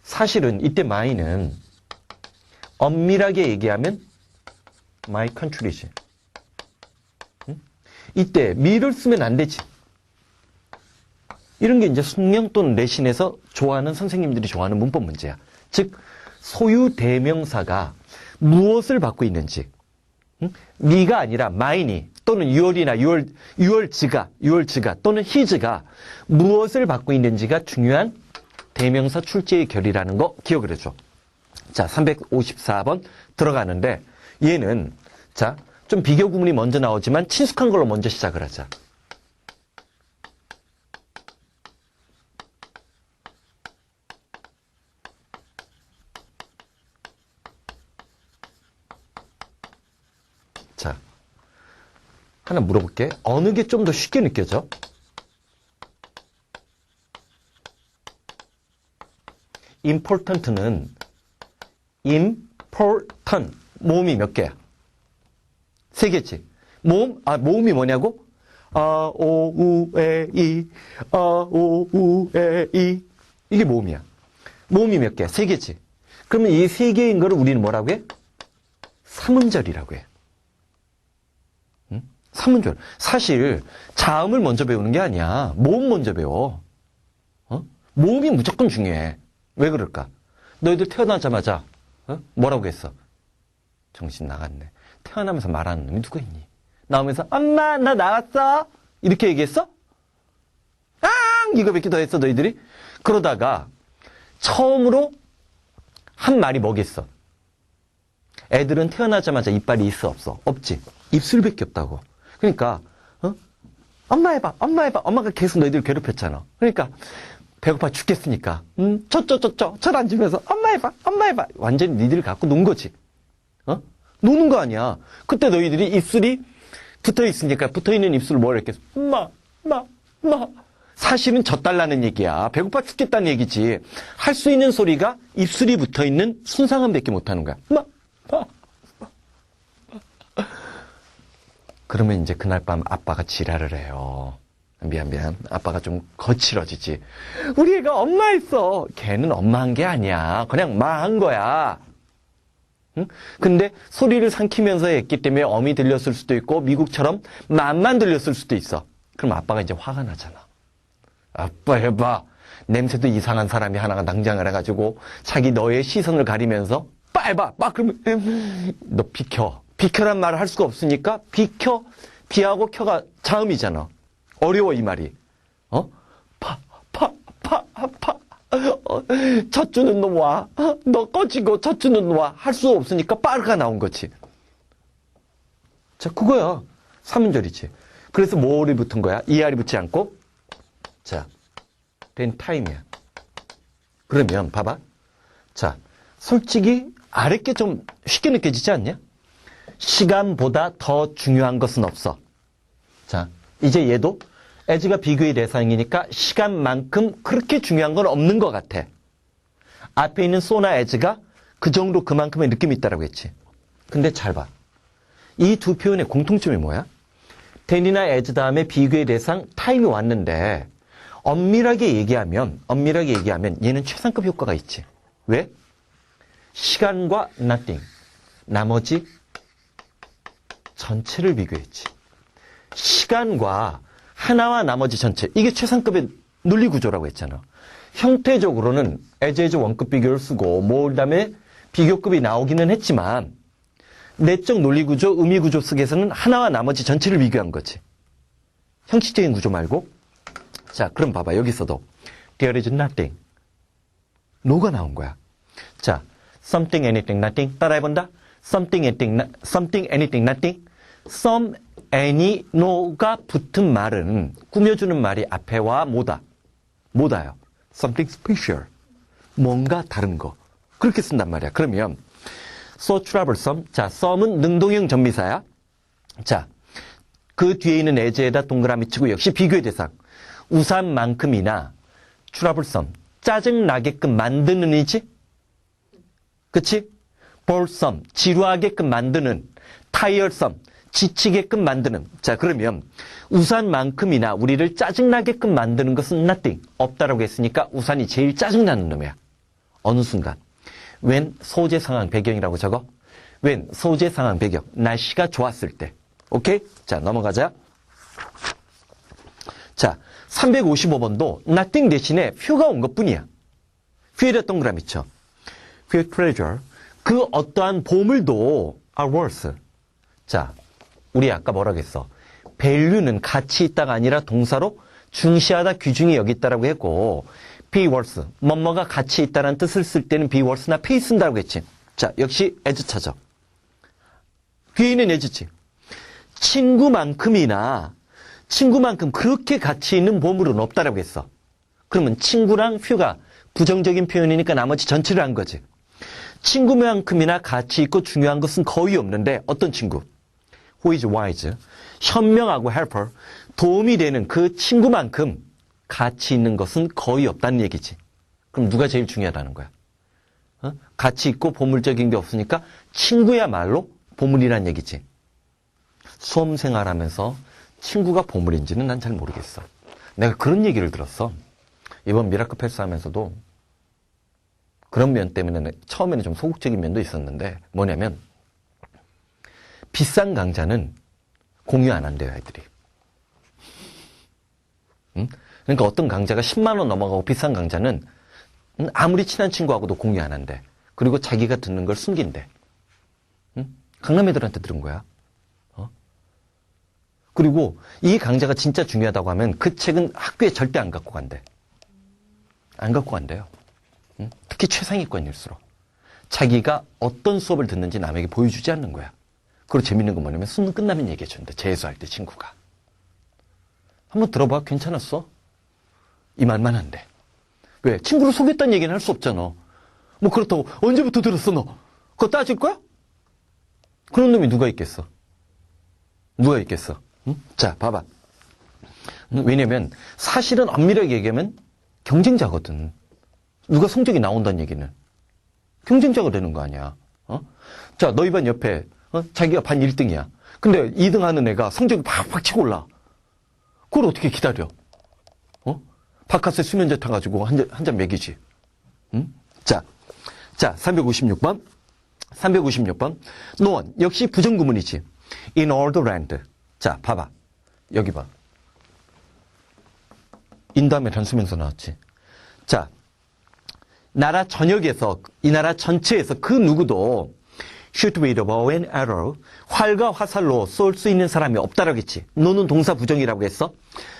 사실은 이때 mine은 엄밀하게 얘기하면 my country지. 응? 이때 me를 쓰면 안 되지. 이런 게 이제 숙명 또는 내신에서 좋아하는 선생님들이 좋아하는 문법 문제야. 즉 소유 대명사가 무엇을 받고 있는지 응? me가 아니라 mine이 또는 유월이나 유월즈가 또는 his가 무엇을 받고 있는지가 중요한 대명사 출제의 결이라는 거 기억을 해줘. 자, 354번 들어가는데 얘는 자, 좀 비교 구문이 먼저 나오지만 친숙한 걸로 먼저 시작을 하자. 자, 하나 물어볼게. 어느 게 좀 더 쉽게 느껴져? important는 important 모음이 몇 개야? 3개지. 모음이 뭐냐고? 아, 오, 우, 에, 이. 아, 오, 우, 에, 이. 이게 모음이야. 모음이 몇 개야? 3개지. 그러면 이 3개인 거를 우리는 뭐라고 해? 삼음절이라고 해. 응? 삼음절. 사실 자음을 먼저 배우는 게 아니야. 모음 먼저 배워. 모음이 무조건 중요해. 왜 그럴까? 너희들 태어나자마자 뭐라고 했어? 정신 나갔네. 태어나면서 말하는 놈이 누가 있니? 나오면서 엄마 나 나왔어? 이렇게 얘기했어? 아 이거밖에 더 했어 너희들이? 그러다가 처음으로 한 마리 먹였어. 애들은 태어나자마자 이빨이 있어 없어? 없지. 입술밖에 없다고. 그러니까 엄마 해봐, 엄마 해봐. 엄마가 계속 너희들 괴롭혔잖아. 그러니까 배고파 죽겠으니까 절 앉으면서 엄마 해봐, 엄마 해봐. 완전히 니들 갖고 논 거지. 노는 거 아니야. 그때 너희들이 입술이 붙어있으니까 붙어있는 입술을 뭐라 했겠어? 마. 사실은 젖달라는 얘기야. 배고파 죽겠다는 얘기지. 할 수 있는 소리가 입술이 붙어있는 순상함밖에 못하는 거야. 마. 그러면 이제 그날 밤 아빠가 지랄을 해요. 미안. 아빠가 좀 거칠어지지. 우리 애가 엄마했어. 걔는 엄마한 게 아니야. 그냥 마한 거야. 응? 근데 소리를 삼키면서 했기 때문에 엄이 들렸을 수도 있고 미국처럼 맘만 들렸을 수도 있어. 그럼 아빠가 이제 화가 나잖아. 아빠 해봐. 냄새도 이상한 사람이 하나가 낭장을 해가지고 자기 너의 시선을 가리면서 빠 해봐. 빠 그러면 너 비켜. 비켜란 말을 할 수가 없으니까 비켜. 비하고 켜가 자음이잖아. 어려워 이 말이. 젖주는 놈 와. 너 꺼지고 젖주는 놈 와. 할 수 없으니까 빠르가 나온 거지. 자, 그거야. 삼음절이지. 그래서 뭐를 붙은 거야? 이알이 붙지 않고. 자, 된 타임이야. 그러면 봐봐. 자, 솔직히 아래 게 좀 쉽게 느껴지지 않냐? 시간보다 더 중요한 것은 없어. 자, 이제 얘도 as가 비교의 대상이니까 시간만큼 그렇게 중요한 건 없는 것 같아. 앞에 있는 so나 as가 그 정도 그만큼의 느낌이 있다라고 했지. 근데 잘 봐. 이 두 표현의 공통점이 뭐야? then이나 as 다음에 비교의 대상 time이 왔는데 엄밀하게 얘기하면 얘는 최상급 효과가 있지. 왜? 시간과 nothing, 나머지 전체를 비교했지. 시간과 하나와 나머지 전체, 이게 최상급의 논리구조라고 했잖아. 형태적으로는 as 원급 비교를 쓰고 그다음에 비교급이 나오기는 했지만 내적 논리구조, 의미구조 속에서는 하나와 나머지 전체를 비교한 거지. 형식적인 구조 말고. 자, 그럼 봐봐. 여기서도 there is nothing, no가 나온 거야. 자, something, anything, nothing 따라해본다. something, anything, nothing. some, any, no가 붙은 말은 꾸며주는 말이 앞에와 뭐다요? something special, 뭔가 다른 거. 그렇게 쓴단 말이야. 그러면 so troublesome. 자, some은 능동형 전미사야. 자, 그 뒤에 있는 as에다 동그라미 치고 역시 비교의 대상. 우산만큼이나 troublesome, 짜증나게끔 만드는 이지? 그치? boresome, 지루하게끔 만드는, tiresome, 지치게끔 만드는. 자, 그러면 우산만큼이나 우리를 짜증나게끔 만드는 것은 nothing, 없다라고 했으니까 우산이 제일 짜증나는 놈이야. 어느 순간. when 소재 상황 배경이라고 적어. when 소재 상황 배경, 날씨가 좋았을 때. 오케이? 자, 넘어가자. 자, 355번도 nothing 대신에 few가 온 것뿐이야. few에다 동그라미 쳐. few treasure, 그 어떠한 보물도 are worth. 자, 우리 아까 뭐라고 했어? value는 가치 있다가 아니라 동사로 중시하다, 귀중히 여기다라고 했고, be worth, 뭐뭐가 가치 있다는 뜻을 쓸 때는 be worth나 pay 쓴다고 했지. 자, 역시 as 찾아. 뒤에 있는 as지. 친구만큼 그렇게 가치 있는 보물은 없다라고 했어. 그러면 친구랑 few가 부정적인 표현이니까 나머지 전체를 한 거지. 친구만큼이나 가치 있고 중요한 것은 거의 없는데 어떤 친구? Who is wise? 현명하고 helper. 도움이 되는 그 친구만큼 가치 있는 것은 거의 없다는 얘기지. 그럼 누가 제일 중요하다는 거야? 가치 있고 보물적인 게 없으니까 친구야말로 보물이란 얘기지. 수험생활하면서 친구가 보물인지는 난 잘 모르겠어. 내가 그런 얘기를 들었어. 이번 미라클 패스 하면서도 그런 면 때문에 처음에는 좀 소극적인 면도 있었는데 뭐냐면 비싼 강좌는 공유 안 한대요, 애들이. 응? 그러니까 어떤 강좌가 10만 원 넘어가고 비싼 강좌는 아무리 친한 친구하고도 공유 안 한대. 그리고 자기가 듣는 걸 숨긴대. 응? 강남 애들한테 들은 거야. 그리고 이 강좌가 진짜 중요하다고 하면 그 책은 학교에 절대 안 갖고 간대. 안 갖고 간대요. 응? 특히 최상위권일수록 자기가 어떤 수업을 듣는지 남에게 보여주지 않는 거야. 그리고 재밌는 건 뭐냐면 수능 끝나면 얘기해준대. 재수할 때 친구가. 한번 들어봐. 괜찮았어? 이 말만 한대. 왜? 친구를 속였다는 얘기는 할 수 없잖아. 뭐 그렇다고 언제부터 들었어 너? 그거 따질 거야? 그런 놈이 누가 있겠어? 누가 있겠어? 응? 자, 봐봐. 왜냐면 사실은 엄밀하게 얘기하면 경쟁자거든. 누가 성적이 나온다는 얘기는 경쟁자가 되는 거 아니야. 자, 너희 반 옆에 자기가 반 1등이야. 근데 2등 하는 애가 성적이 팍팍 치고 올라. 그걸 어떻게 기다려? 바카스 수면제 타가지고 한 잔 먹이지. 응? 자, 356번. 356번. 노원. 역시 부정구문이지. In all the land. 자, 봐봐. 여기 봐. in 다음에 단수명사 나왔지. 자, 나라 전역에서, 이 나라 전체에서 그 누구도 shoot with a bow and arrow, 활과 화살로 쏠 수 있는 사람이 없다라고 했지. 너는 동사 부정이라고 했어.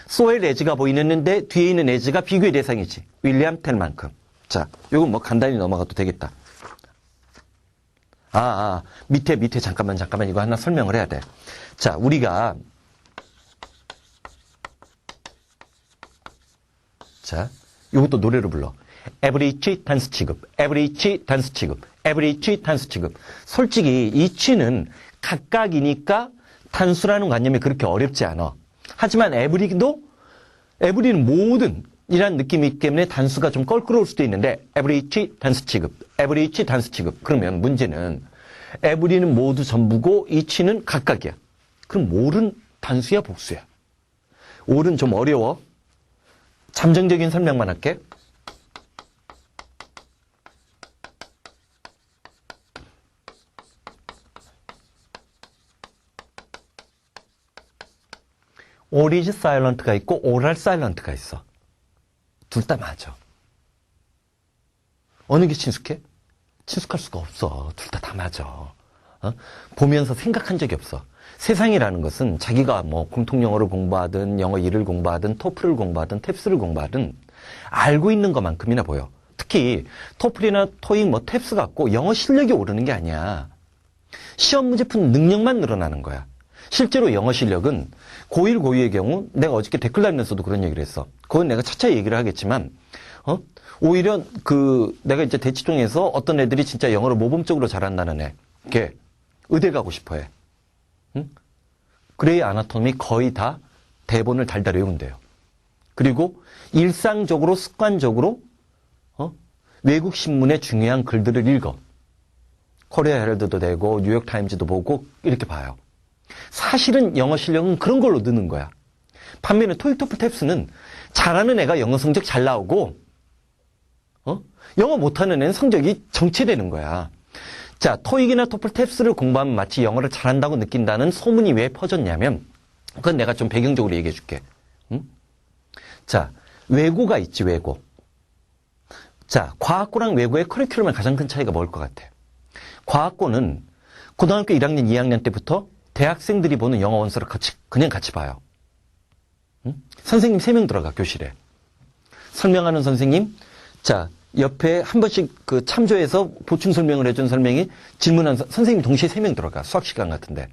쏘의 레즈가 보이는데 뒤에 있는 레즈가 비교의 대상이지. 윌리엄 텔만큼. 자, 요건 뭐 간단히 넘어가도 되겠다. 밑에 잠깐만 이거 하나 설명을 해야 돼. 자, 우리가 자, 요것도 노래로 불러. 에브리치 단수 취급, 에브리치 단수 취급, 에브리치 단수 취급. 솔직히 이 취는 각각이니까 단수라는 관념이 그렇게 어렵지 않아. 하지만 에브리는 모든 이란 느낌이 있기 때문에 단수가 좀 껄끄러울 수도 있는데 에브리치 단수 취급, 에브리치 단수 취급. 그러면 문제는 에브리는 모두 전부고 이 취는 각각이야. 그럼 올은 단수야 복수야? 올은 좀 어려워. 잠정적인 설명만 할게. all is silent가 있고 all are silent가 있어. 둘 다 맞아. 어느 게 친숙해? 친숙할 수가 없어. 둘 다 맞아. 보면서 생각한 적이 없어. 세상이라는 것은 자기가 뭐 공통영어를 공부하든 영어 1을 공부하든 토플을 공부하든 탭스를 공부하든 알고 있는 것만큼이나 보여. 특히 토플이나 토익 뭐 탭스 갖고 영어 실력이 오르는 게 아니야. 시험 문제 푸는 능력만 늘어나는 거야. 실제로 영어 실력은 고1, 고2의 경우 내가 어저께 댓글 달면서도 그런 얘기를 했어. 그건 내가 차차 얘기를 하겠지만 오히려 내가 이제 대치동에서 어떤 애들이 진짜 영어를 모범적으로 잘한다는 애, 걔 의대 가고 싶어해. 응? 그레이 아나토미 거의 다 대본을 달달 외운대요. 그리고 일상적으로 습관적으로 외국 신문의 중요한 글들을 읽어. 코리아 헤럴드도 되고 뉴욕 타임즈도 보고 이렇게 봐요. 사실은 영어 실력은 그런 걸로 느는 거야. 반면에 토익 토플 탭스는 잘하는 애가 영어 성적 잘 나오고 영어 못하는 애는 성적이 정체되는 거야. 자, 토익이나 토플 탭스를 공부하면 마치 영어를 잘한다고 느낀다는 소문이 왜 퍼졌냐면 그건 내가 좀 배경적으로 얘기해 줄게. 자, 외고가 있지, 외고. 자, 과학고랑 외고의 커리큘럼의 가장 큰 차이가 뭘 것 같아? 과학고는 고등학교 1학년, 2학년 때부터 대학생들이 보는 영어 원서를 그냥 같이 봐요. 선생님 3명 들어가, 교실에. 설명하는 선생님, 자, 옆에 한 번씩 참조해서 보충 설명을 해준 설명이 질문한 선생님 동시에 3명 들어가, 수학 시간 같은데.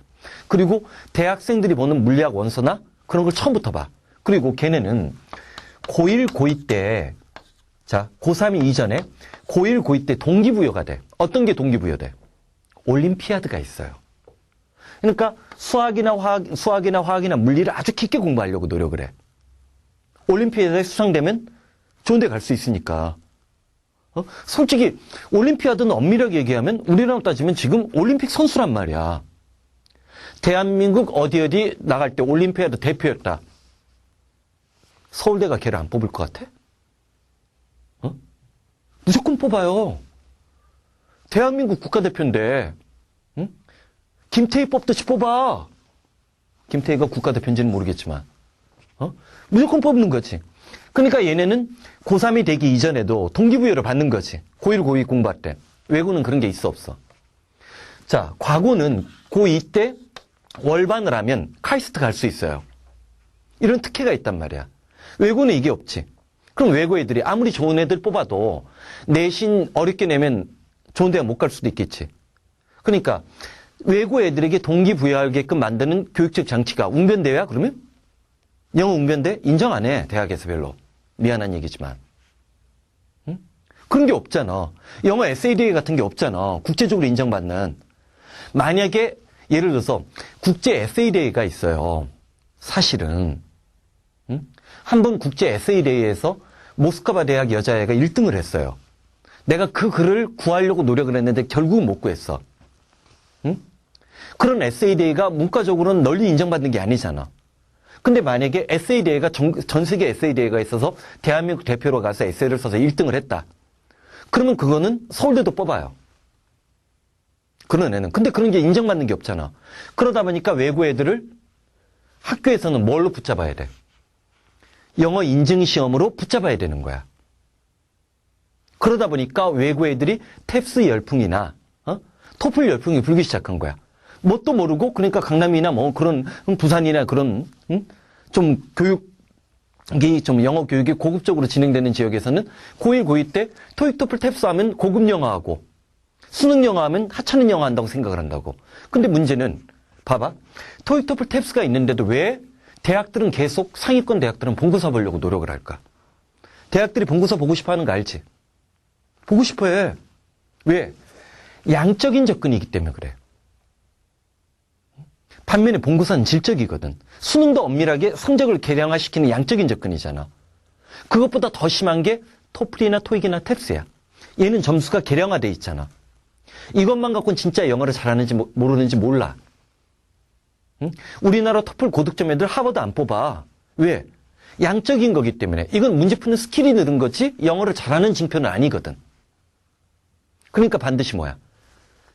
그리고 대학생들이 보는 물리학 원서나 그런 걸 처음부터 봐. 그리고 걔네는 고1, 고2 때, 자, 고3이 이전에 고1, 고2 때 동기부여가 돼. 어떤 게 동기부여돼? 올림피아드가 있어요. 그러니까 수학이나 화학이나 물리를 아주 깊게 공부하려고 노력을 해. 올림피아드에 수상되면 좋은 데 갈 수 있으니까. 솔직히 올림피아드는 엄밀하게 얘기하면 우리나라 따지면 지금 올림픽 선수란 말이야. 대한민국 어디 나갈 때 올림피아드 대표였다. 서울대가 걔를 안 뽑을 것 같아? 무조건 뽑아요. 대한민국 국가대표인데 김태희 뽑듯이 뽑아. 김태희가 국가대표인지는 모르겠지만 무조건 뽑는 거지. 그러니까 얘네는 고3이 되기 이전에도 동기부여를 받는 거지. 고1, 고2 공부할 때. 외고는 그런 게 있어 없어? 자, 과고는 고2 때 월반을 하면 카이스트 갈 수 있어요. 이런 특혜가 있단 말이야. 외고는 이게 없지. 그럼 외고 애들이 아무리 좋은 애들 뽑아도 내신 어렵게 내면 좋은 대학 못 갈 수도 있겠지. 그러니까 외고 애들에게 동기부여하게끔 만드는 교육적 장치가 웅변대회야 그러면? 영어 웅변대? 인정 안 해. 대학에서 별로. 미안한 얘기지만. 응? 그런 게 없잖아. 영어 에세이 대회 같은 게 없잖아. 국제적으로 인정받는. 만약에 예를 들어서 국제 에세이 대회가 있어요. 사실은. 응? 한번 국제 에세이 대회에서 모스크바 대학 여자애가 1등을 했어요. 내가 그 글을 구하려고 노력을 했는데 결국은 못 구했어. 응? 그런 에세이 대회가 문과적으로는 널리 인정받는 게 아니잖아. 근데 만약에 에세이 대회가 전 세계 에세이 대회가 있어서 대한민국 대표로 가서 에세이를 써서 1등을 했다. 그러면 그거는 서울대도 뽑아요. 그런 애는. 근데 그런 게 인정받는 게 없잖아. 그러다 보니까 외고 애들을 학교에서는 뭘로 붙잡아야 돼? 영어 인증 시험으로 붙잡아야 되는 거야. 그러다 보니까 외고 애들이 탭스 열풍이나 토플 열풍이 불기 시작한 거야. 뭣도 모르고 그러니까 강남이나 뭐 그런 부산이나 그런 좀 교육이 좀 영어 교육이 고급적으로 진행되는 지역에서는 고1, 고2 때 토익, 토플, 탭스 하면 고급 영어하고 수능 영어 하면 하찮은 영어 한다고 생각을 한다고. 근데 문제는 봐봐. 토익, 토플, 탭스가 있는데도 왜 대학들은 계속 상위권 대학들은 본고사 보려고 노력을 할까? 대학들이 본고사 보고 싶어 하는 거 알지? 보고 싶어 해. 왜? 양적인 접근이기 때문에 그래. 반면에 본고사는 질적이거든. 수능도 엄밀하게 성적을 개량화시키는 양적인 접근이잖아. 그것보다 더 심한 게 토플이나 토익이나 탭스야. 얘는 점수가 개량화돼 있잖아. 이것만 갖고는 진짜 영어를 잘하는지 모르는지 몰라. 응? 우리나라 토플 고득점 애들 하버드 안 뽑아. 왜? 양적인 거기 때문에. 이건 문제 푸는 스킬이 늘은 거지 영어를 잘하는 징표는 아니거든. 그러니까 반드시 뭐야?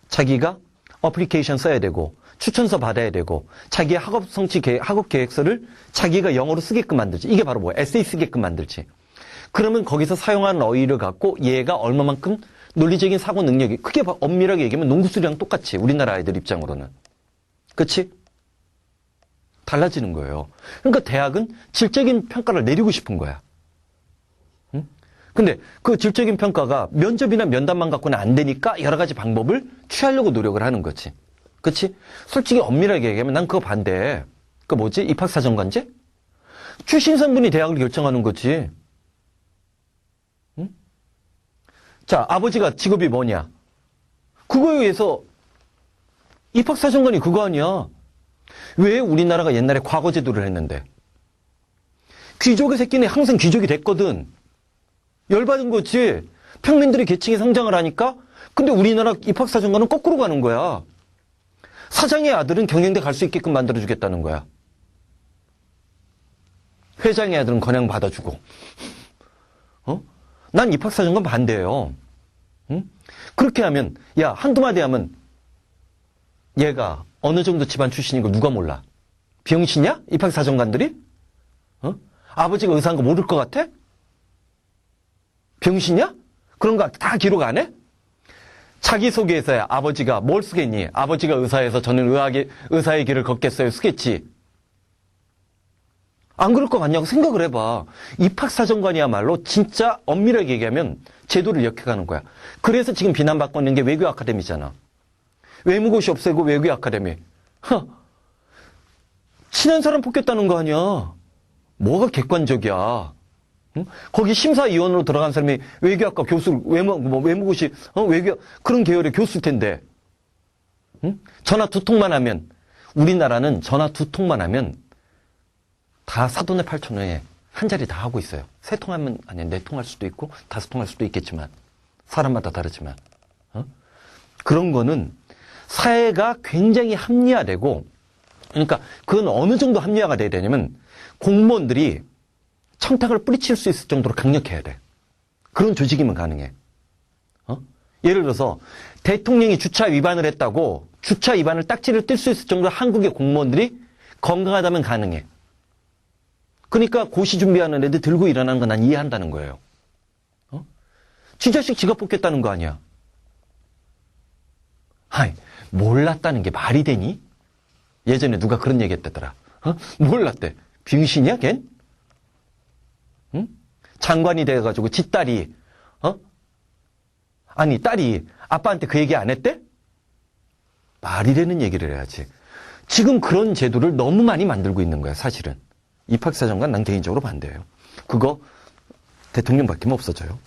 자기가 어플리케이션 써야 되고 추천서 받아야 되고 자기의 학업 계획서를 자기가 영어로 쓰게끔 만들지. 이게 바로 뭐야? 에세이 쓰게끔 만들지. 그러면 거기서 사용하는 어휘를 갖고 얘가 얼마만큼 논리적인 사고 능력이 크게 엄밀하게 얘기하면 농구수랑 똑같이 우리나라 아이들 입장으로는. 그치? 달라지는 거예요. 그러니까 대학은 질적인 평가를 내리고 싶은 거야. 응? 근데 그 질적인 평가가 면접이나 면담만 갖고는 안 되니까 여러 가지 방법을 취하려고 노력을 하는 거지. 그치? 솔직히 엄밀하게 얘기하면 난 그거 반대해. 그 뭐지? 입학사정관제? 출신 성분이 대학을 결정하는 거지. 응? 자, 아버지가 직업이 뭐냐? 그거에 의해서 입학사정관이 그거 아니야. 왜 우리나라가 옛날에 과거제도를 했는데? 귀족의 새끼는 항상 귀족이 됐거든. 열받은 거지. 평민들이 계층이 성장을 하니까. 근데 우리나라 입학사정관은 거꾸로 가는 거야. 사장의 아들은 경영대 갈 수 있게끔 만들어주겠다는 거야. 회장의 아들은 그냥 받아주고. 난 입학사정관 반대예요. 응? 그렇게 하면 야 한두 마디 하면 얘가 어느 정도 집안 출신인 걸 누가 몰라? 병신이야? 입학사정관들이? 아버지가 의사한 거 모를 것 같아? 병신이야? 그런 거 다 기록 안 해? 자기소개서야 아버지가 뭘 쓰겠니? 아버지가 의사여서 저는 의사의 길을 걷겠어요. 쓰겠지. 안 그럴 것 같냐고 생각을 해봐. 입학사정관이야말로 진짜 엄밀하게 얘기하면 제도를 역행하는 거야. 그래서 지금 비난받고 있는 게 외교 아카데미잖아. 외무고시 없애고 외교 아카데미. 친한 사람 뽑겠다는 거 아니야. 뭐가 객관적이야. 응? 거기 심사위원으로 들어간 사람이 외교학과 교수, 외무고시, 외교, 그런 계열의 교수일 텐데. 응? 전화 두 통만 하면, 우리나라는 전화 두 통만 하면 다 사돈의 8천원에 한 자리 다 하고 있어요. 세 통 하면, 아니, 네 통 할 수도 있고, 다섯 통 할 수도 있겠지만, 사람마다 다르지만. 그런 거는 사회가 굉장히 합리화되고, 그러니까 그건 어느 정도 합리화가 돼야 되냐면, 공무원들이 청탁을 뿌리칠 수 있을 정도로 강력해야 돼. 그런 조직이면 가능해. 예를 들어서 대통령이 주차 위반을 했다고 주차 위반을 딱지를 뗄 수 있을 정도로 한국의 공무원들이 건강하다면 가능해. 그러니까 고시 준비하는 애들 들고 일어나는 건 난 이해한다는 거예요. 지 자식 지가 뽑겠다는 거 아니야. 아이, 몰랐다는 게 말이 되니? 예전에 누가 그런 얘기 했다더라. 몰랐대. 병신이야, 걘? 응? 장관이 돼가지고 지 딸이, 아니, 딸이 아빠한테 그 얘기 안 했대? 말이 되는 얘기를 해야지. 지금 그런 제도를 너무 많이 만들고 있는 거야, 사실은. 입학사정관 난 개인적으로 반대예요. 그거 대통령 바뀌면 없어져요.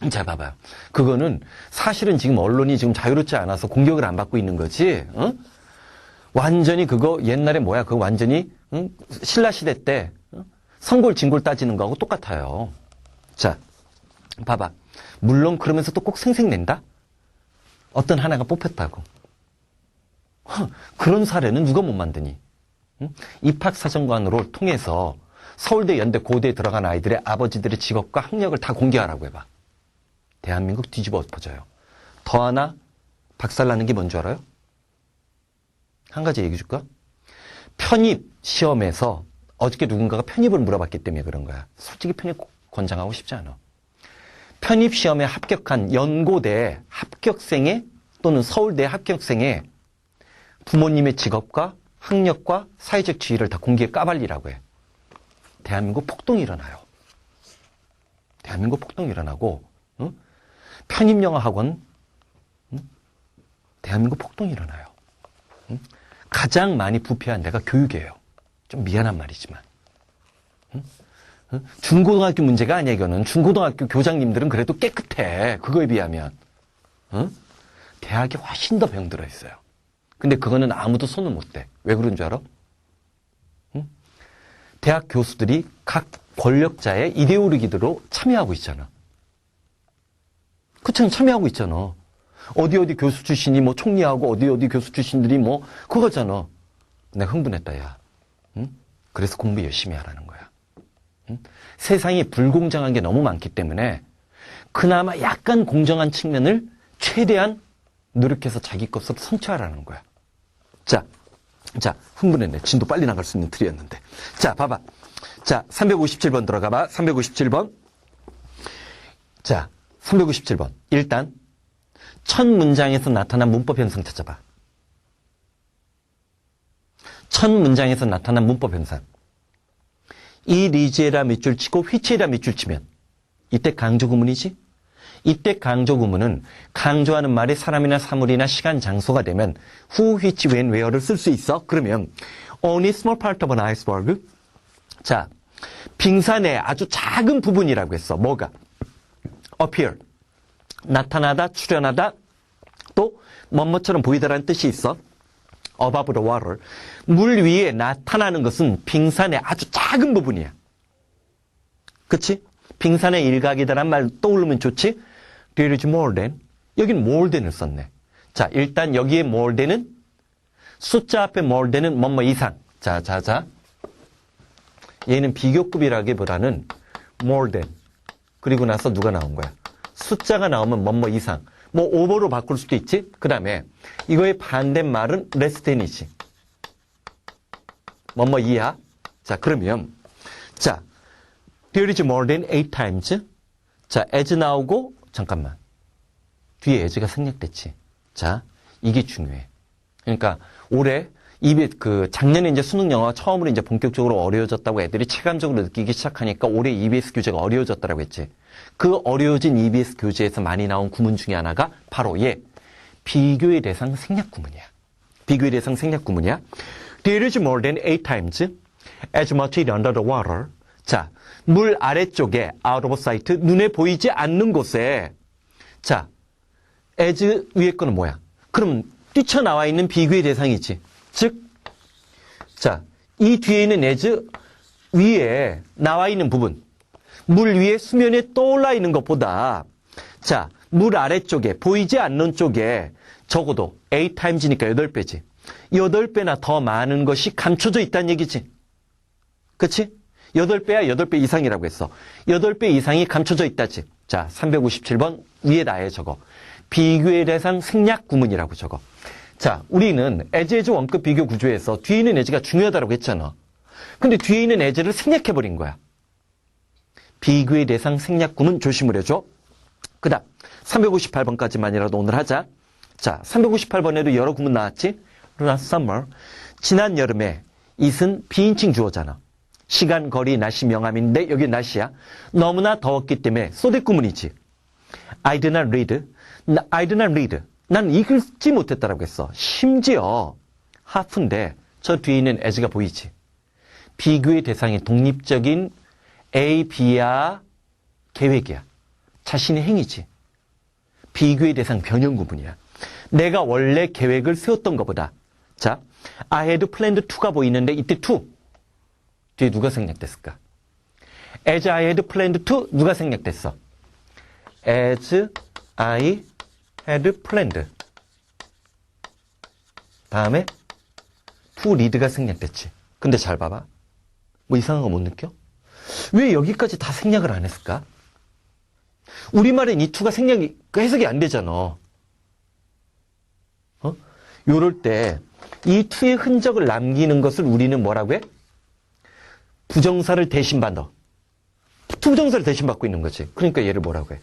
자, 봐봐요. 그거는 사실은 지금 언론이 지금 자유롭지 않아서 공격을 안 받고 있는 거지, 완전히 그거 옛날에 뭐야, 그거 완전히, 신라시대 때, 성골, 진골 따지는 거하고 똑같아요. 자, 봐봐. 물론 그러면서 또 꼭 생색낸다? 어떤 하나가 뽑혔다고. 그런 사례는 누가 못 만드니? 입학사정관으로 통해서 서울대, 연대, 고대에 들어간 아이들의 아버지들의 직업과 학력을 다 공개하라고 해봐. 대한민국 뒤집어 엎어져요. 더 하나 박살나는 게 뭔지 알아요? 한 가지 얘기해 줄까? 편입 시험에서 어저께 누군가가 편입을 물어봤기 때문에 그런 거야. 솔직히 편입 권장하고 싶지 않아. 편입 시험에 합격한 연고대 합격생의 또는 서울대 합격생의 부모님의 직업과 학력과 사회적 지위를 다 공개에 까발리라고 해. 대한민국 폭동이 일어나요. 대한민국 폭동이 일어나고, 편입영어학원, 대한민국 폭동이 일어나요. 가장 많이 부패한 데가 교육이에요. 좀 미안한 말이지만. 중고등학교 문제가 아니야, 이거는. 중고등학교 교장님들은 그래도 깨끗해. 그거에 비하면. 대학이 훨씬 더 병들어 있어요. 근데 그거는 아무도 손을 못 대. 왜 그런 줄 알아? 대학 교수들이 각 권력자의 이데올로기대로 참여하고 있잖아. 그처럼 참여하고 있잖아. 어디 교수 출신이 뭐 총리하고 어디 교수 출신들이 뭐 그거잖아. 내가 흥분했다, 야. 그래서 공부 열심히 하라는 거야. 세상이 불공정한 게 너무 많기 때문에 그나마 약간 공정한 측면을 최대한 노력해서 자기 것으로 성취하라는 거야. 자, 흥분했네. 진도 빨리 나갈 수 있는 틀이었는데. 자, 봐봐. 자, 357번 들어가봐. 357번. 자, 357번. 일단 첫 문장에서 나타난 문법 현상 찾아봐. 첫 문장에서 나타난 문법 현상. 이 리즈에라 밑줄 치고 휘치에라 밑줄 치면 이때 강조 구문이지? 이때 강조 구문은 강조하는 말이 사람이나 사물이나 시간, 장소가 되면 who, which, when, where를 쓸 수 있어. 그러면 only small part of an iceberg. 자, 빙산의 아주 작은 부분이라고 했어. 뭐가? appear. 나타나다, 출현하다, 또 뭐뭐처럼 보이다라는 뜻이 있어. above the water. 물 위에 나타나는 것은 빙산의 아주 작은 부분이야. 그치? 빙산의 일각이다란 말 떠오르면 좋지? There is more than. 여긴 more than을 썼네. 자, 일단 여기에 more than은 숫자 앞에 more than은 뭐뭐 이상. 자. 얘는 비교급이라기보다는 more than. 그리고 나서 누가 나온 거야? 숫자가 나오면 뭐뭐 이상. 뭐 over로 바꿀 수도 있지? 그 다음에 이거의 반대말은 less than이지. 뭐뭐 이하. 자, 그러면 자, there is more than 8 times. 자, as 나오고 잠깐만. 뒤에 as가 생략됐지. 자, 이게 중요해. 그러니까 올해 작년에 이제 수능 영어가 처음으로 이제 본격적으로 어려워졌다고 애들이 체감적으로 느끼기 시작하니까 올해 EBS 교재가 어려워졌다라고 했지. 그 어려워진 EBS 교재에서 많이 나온 구문 중에 하나가 바로 비교의 대상 생략 구문이야. 비교의 대상 생략 구문이야. There is more than 8 times as much under the water. 자, 물 아래쪽에 out of sight, 눈에 보이지 않는 곳에 자, as 위에 거는 뭐야? 그럼 뛰쳐나와 있는 비교의 대상이지. 즉, 자, 이 뒤에 있는 as 위에 나와 있는 부분, 물 위에 수면에 떠올라 있는 것보다 자, 물 아래쪽에 보이지 않는 쪽에 적어도 8 times니까 8배지. 8배나 더 많은 것이 감춰져 있다는 얘기지. 그치? 8배야 8배 이상이라고 했어. 8배 이상이 감춰져 있다지. 자, 357번 위에다 해 적어. 비교의 대상 생략 구문이라고 적어. 자, 우리는 as 원급 비교 구조에서 뒤에 있는 as가 중요하다고 했잖아. 근데 뒤에 있는 as를 생략해버린 거야. 비교의 대상 생략 구문 조심을 해줘. 그 다음 358번까지만이라도 오늘 하자. 자, 358번에도 여러 구문 나왔지? last summer. 지난 여름에 it은 비인칭 주어잖아. 시간, 거리, 날씨, 명암인데 여기 날씨야. 너무나 더웠기 때문에 소대 구문이지. I did not read. I did not read. 난 읽지 못했다라고 했어. 심지어 하프인데 저 뒤에 있는 as가 보이지. 비교의 대상이 독립적인 A, B야 계획이야. 자신의 행위지. 비교의 대상 변형 구문이야. 내가 원래 계획을 세웠던 것보다. 자, I had planned to가 보이는데 이때 to. 뒤에 누가 생략됐을까? As I had planned to 누가 생략됐어? As I had planned. 다음에 to read가 생략됐지. 근데 잘 봐봐. 뭐 이상한 거 못 느껴? 왜 여기까지 다 생략을 안 했을까? 우리말엔 이 to가 생략이, 해석이 안 되잖아. 요럴 때 이 to의 흔적을 남기는 것을 우리는 뭐라고 해? 부정사를 대신 받아. 부정사를 대신 받고 있는 거지. 그러니까 얘를 뭐라고 해?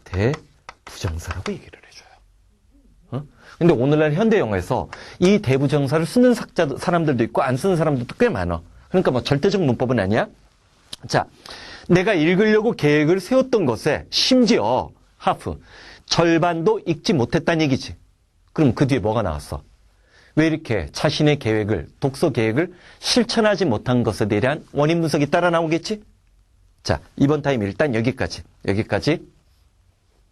대부정사라고 얘기를 해줘요. 근데 오늘날 현대 영어에서 이 대부정사를 쓰는 사람들도 있고 안 쓰는 사람들도 꽤 많아. 그러니까 뭐 절대적 문법은 아니야. 자, 내가 읽으려고 계획을 세웠던 것에 심지어 하프 절반도 읽지 못했다는 얘기지. 그럼 그 뒤에 뭐가 나왔어? 왜 이렇게 자신의 계획을, 독서 계획을 실천하지 못한 것에 대한 원인 분석이 따라 나오겠지? 자, 이번 타임 일단 여기까지.